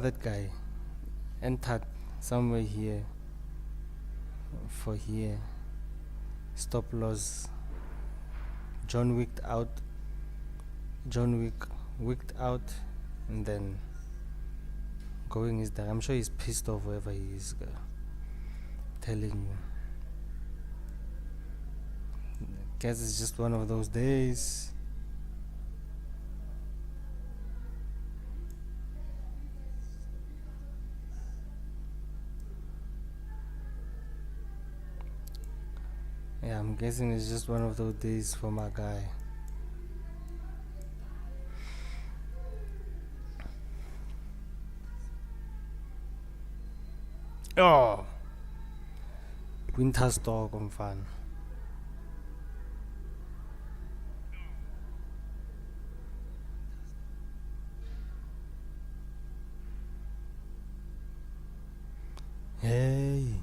that guy entered somewhere here for here. Stop loss. John wicked out, and then going is there. I'm sure he's pissed off wherever he is, telling you. Guess it's just one of those days. Yeah, I'm guessing it's just one of those days for my guy. Oh, winter storm, fun. Hey.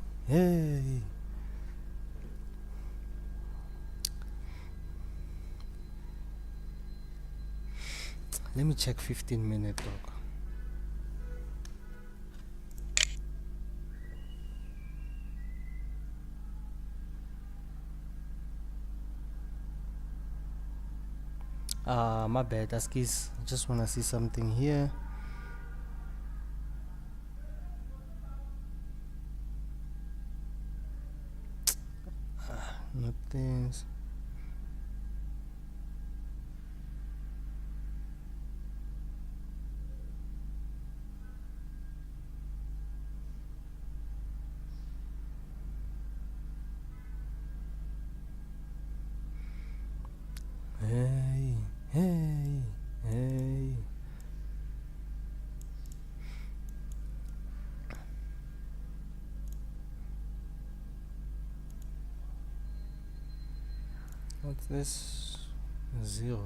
Let me check 15-minute dog. My bad, Askis. I just wanna see something here. Not this. Hey. What's this? 0.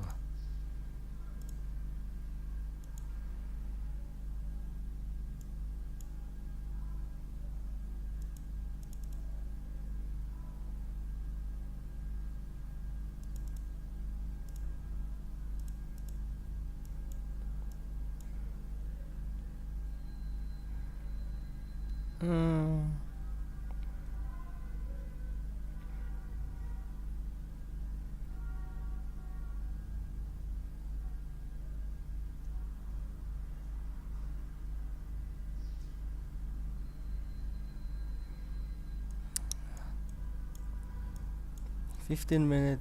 Hmm. $15.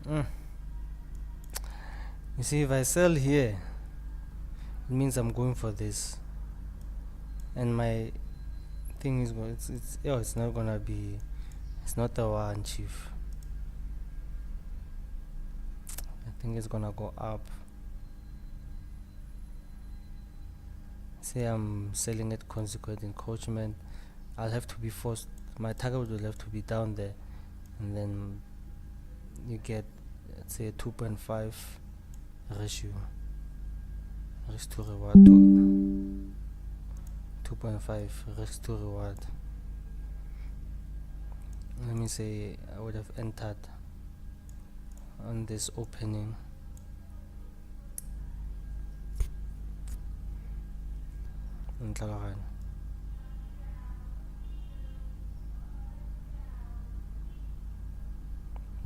You see, if I sell here, it means I'm going for this, and my thing is it's not gonna be, it's not a one, chief. I think it's gonna go up. Say I'm selling at consequent encroachment, I'll have to be forced, my target will have to be down there, and then you get, let's say, a 2.5 ratio, risk to reward, 2.5 risk to reward. Let me say I would have entered on this opening.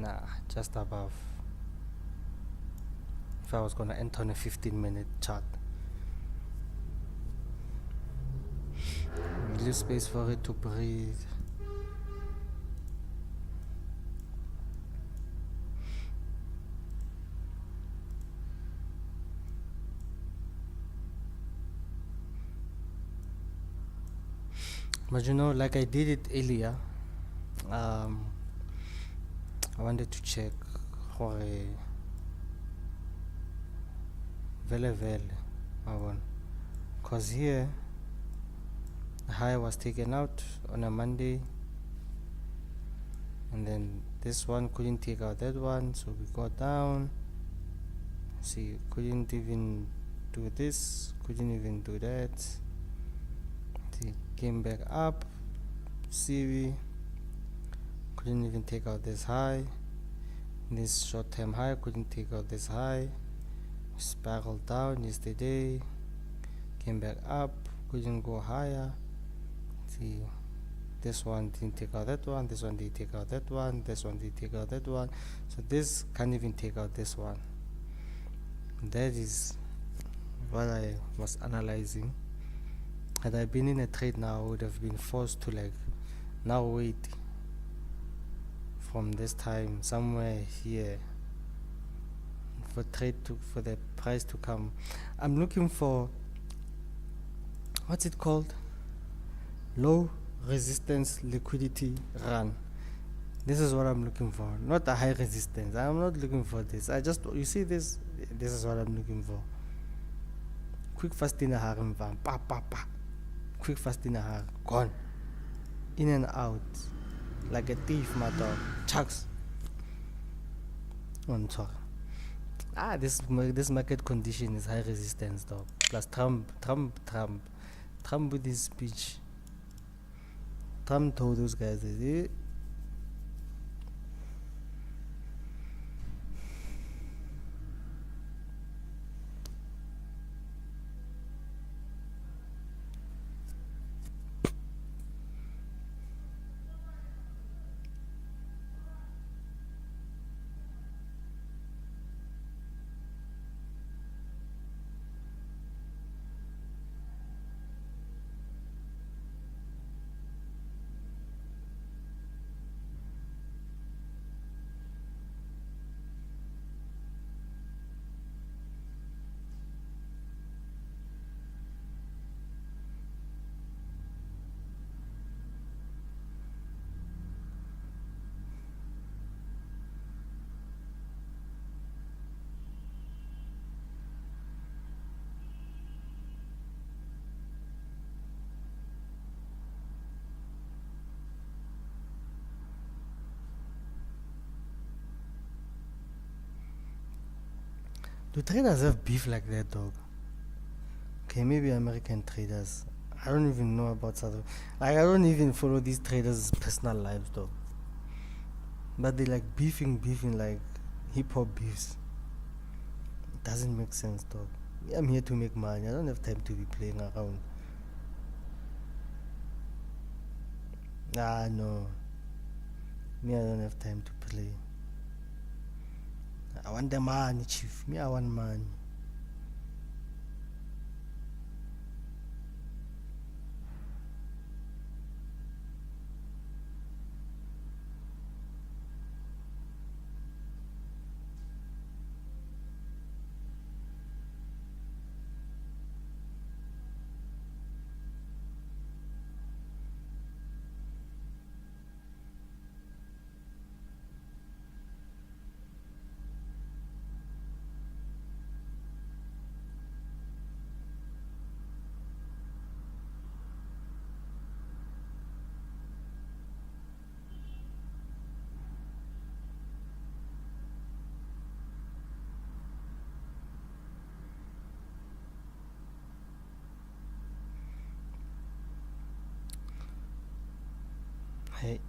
Nah, just above. If I was gonna enter on a 15-minute chart, leave space for it to breathe. But you know, like I did it earlier, I wanted to check for a vele, because here the high was taken out on a Monday, and then this one couldn't take out that one, so we got down. See, couldn't even do this, couldn't even do that. See, came back up. See, we couldn't even take out this high. This short-term high couldn't take out this high. Spiraled down yesterday. came back up, couldn't go higher. See, this one didn't take out that one, this one didn't take out that one, this one didn't take out that one, so this can't even take out this one. That is what I was analyzing. Had I been in a trade now, I would have been forced to like now wait from this time somewhere here for for the price to come. I'm looking for, what's it called, low resistance liquidity run. This is what I'm looking for, not a high resistance. I'm not looking for this. You see this is what I'm looking for. Quick fast in a har, pa pa pa, quick fast in a har, gone, in and out like a thief, my dog. Chucks on top. This market condition is high resistance, dog. Plus Trump with his speech. Trump told those guys, do traders have beef like that, dog? Okay, maybe American traders. I don't even know about I don't even follow these traders' personal lives, dog. But they like beefing like hip hop beefs. It doesn't make sense, dog. I'm here to make money. I don't have time to be playing around. No. Me, I don't have time to play. I want the money, chief. Me, I want money. Hey.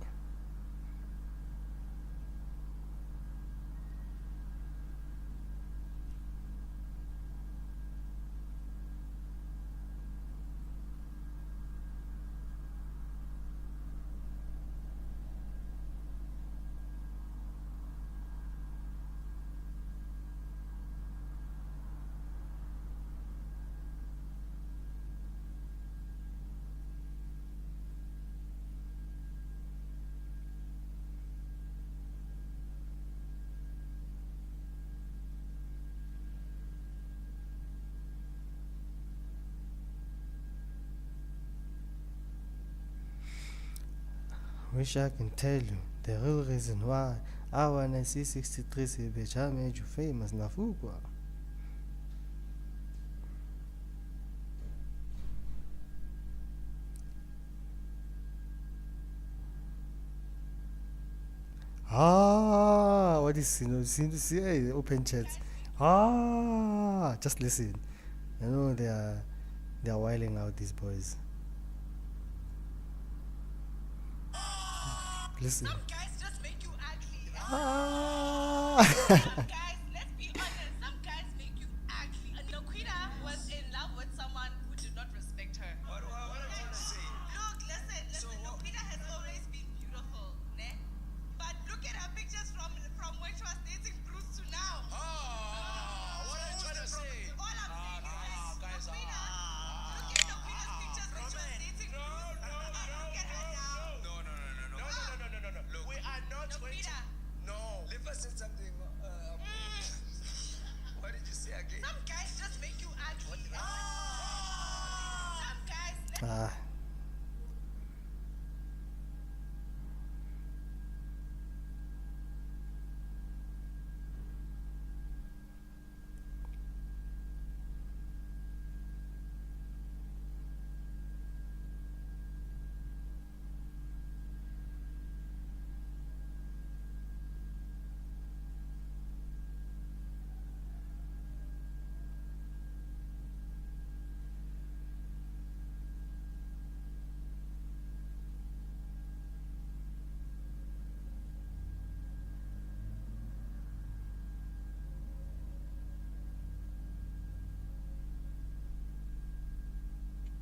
Wish I can tell you the real reason why I wanna see 63 Sebecha made you famous Nafugwa. What is see open chats? Just listen. You know they are wiling out, these boys. Listen. Some guys just make you ugly. Some guys, let's be honest, some guys make you ugly. Noquita was in love with someone who did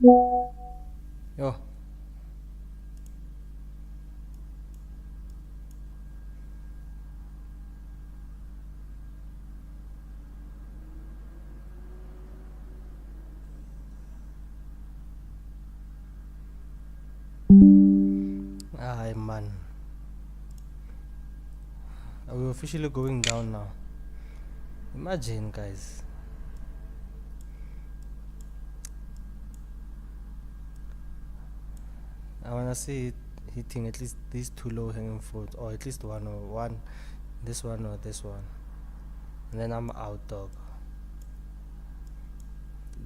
Yo. Ay, man. Are we officially going down now? Imagine, guys. I wanna see it hitting at least these two low hanging fruits, or at least one, this one or this one, and then I'm out, dog.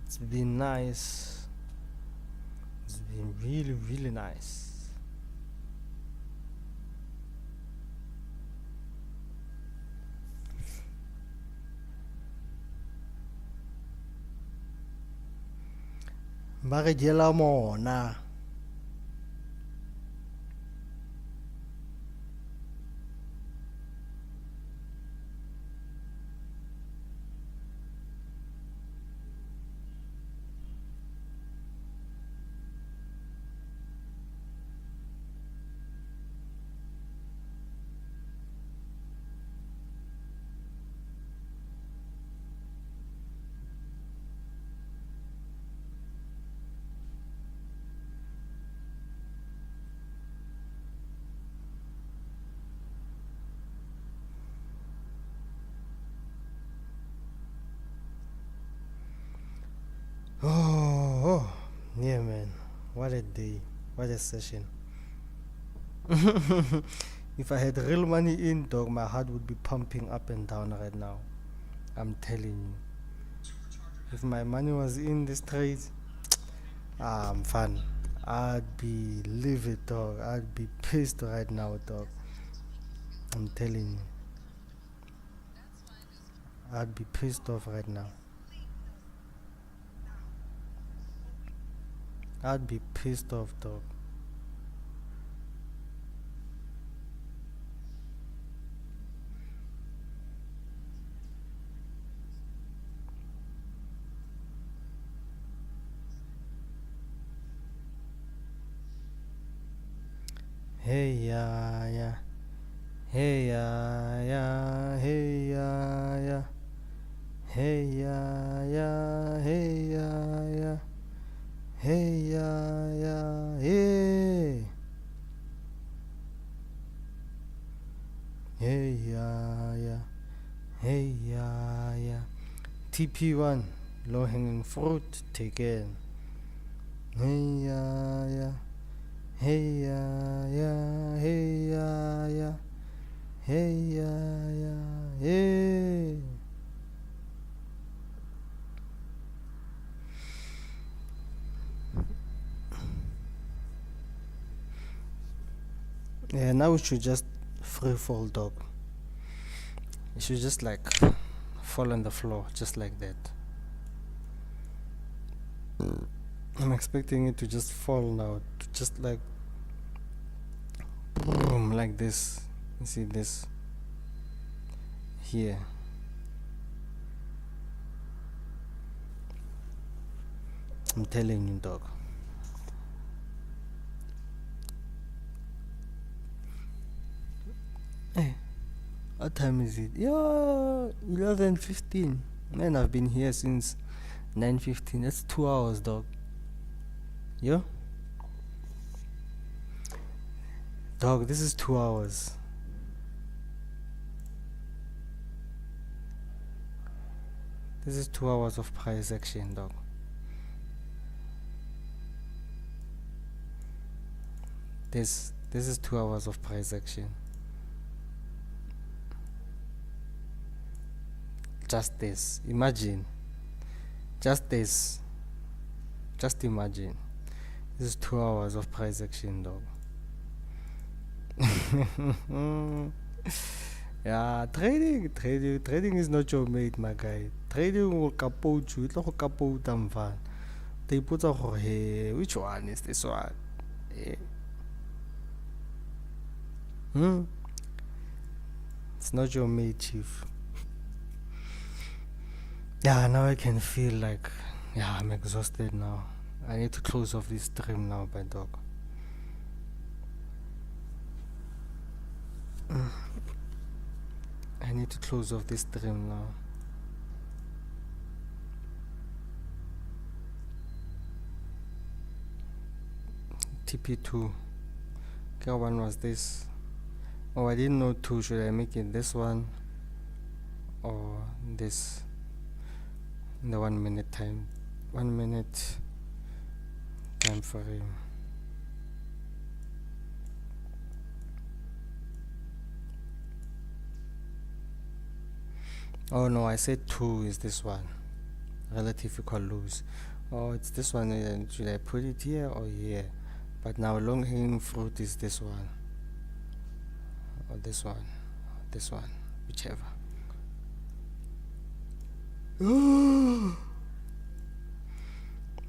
It's been nice. It's been really, really nice. Ba re diela mona. Oh, yeah, man. What a day. What a session. If I had real money in, dog, my heart would be pumping up and down right now. I'm telling you. If my money was in this trade, I'm fun. I'd be livid, dog. I'd be pissed right now, dog. I'm telling you. I'd be pissed off right now. I'd be pissed off, dog. Hey ya ya, hey ya ya, hey ya ya, hey ya ya, hey ya ya, hey ya ya, hey, hey ya ya, hey ya ya. TP1, low hanging fruit taken. Hey ya ya. Hey ya ya, hey ya ya, hey ya ya, hey. Yeah, now we should just free fall, dog. It should just like fall on the floor, just like that. I'm expecting it to just fall now, to just like boom, like this. You see this here. I'm telling you, dog. Hey, what time is it? Yeah, 11:15. Man, I've been here since 9:15. That's 2 hours, dog. Yeah? Dog, this is 2 hours. This is 2 hours of price action, dog. This is 2 hours of price action. Just this. Imagine. Just this. Just imagine. This is 2 hours of price action, dog. Yeah, trading is not your mate, my guy. Trading will capote you. It will capote them van. They put a hey, which one is this one? It's not your mate, chief. Yeah, now I can feel like, yeah, I'm exhausted now. I need to close off this stream now, my dog. I need to close off this stream now. TP2. Okay, one was this. Oh, I didn't know 2. Should I make it this one or this? In the 1 minute time. 1 minute time frame. Oh no, I said 2 is this one. Relative equal lows. Oh, it's this one. Should I put it here or here? But now long hanging fruit is this one. Or this one. Or this one. Whichever.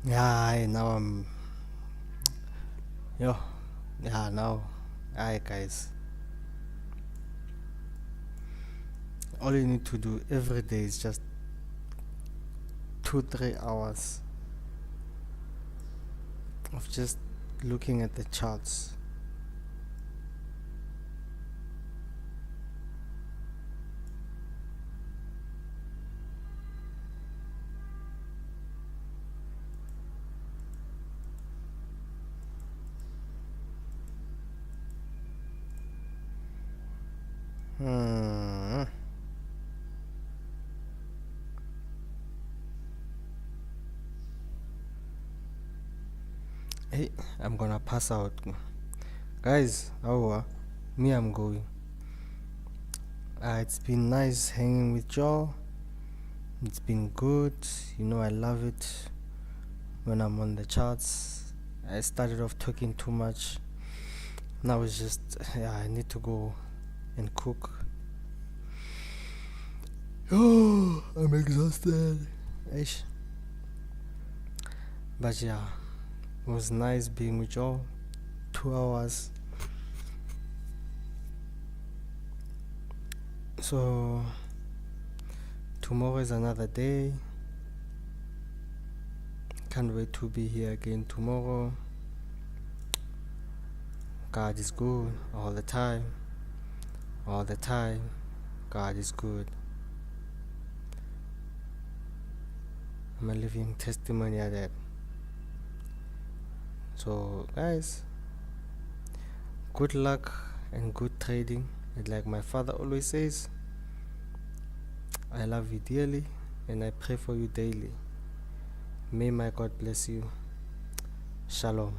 Yeah, now I'm... Yo. Yeah, now. Alright, guys. All you need to do every day is just 2-3 hours of just looking at the charts. Hey, I'm gonna pass out. Guys, me, I'm going. It's been nice hanging with y'all. It's been good. You know, I love it when I'm on the charts. I started off talking too much. Now it's just, I need to go and cook. Oh, I'm exhausted. Ish. But yeah, it was nice being with y'all. 2 hours. So tomorrow is another day. Can't wait to be here again tomorrow. God is good all the time. All the time, God is good. I'm a living testimony of that. So guys, good luck and good trading. And like my father always says, I love you dearly and I pray for you daily. May my God bless you. Shalom.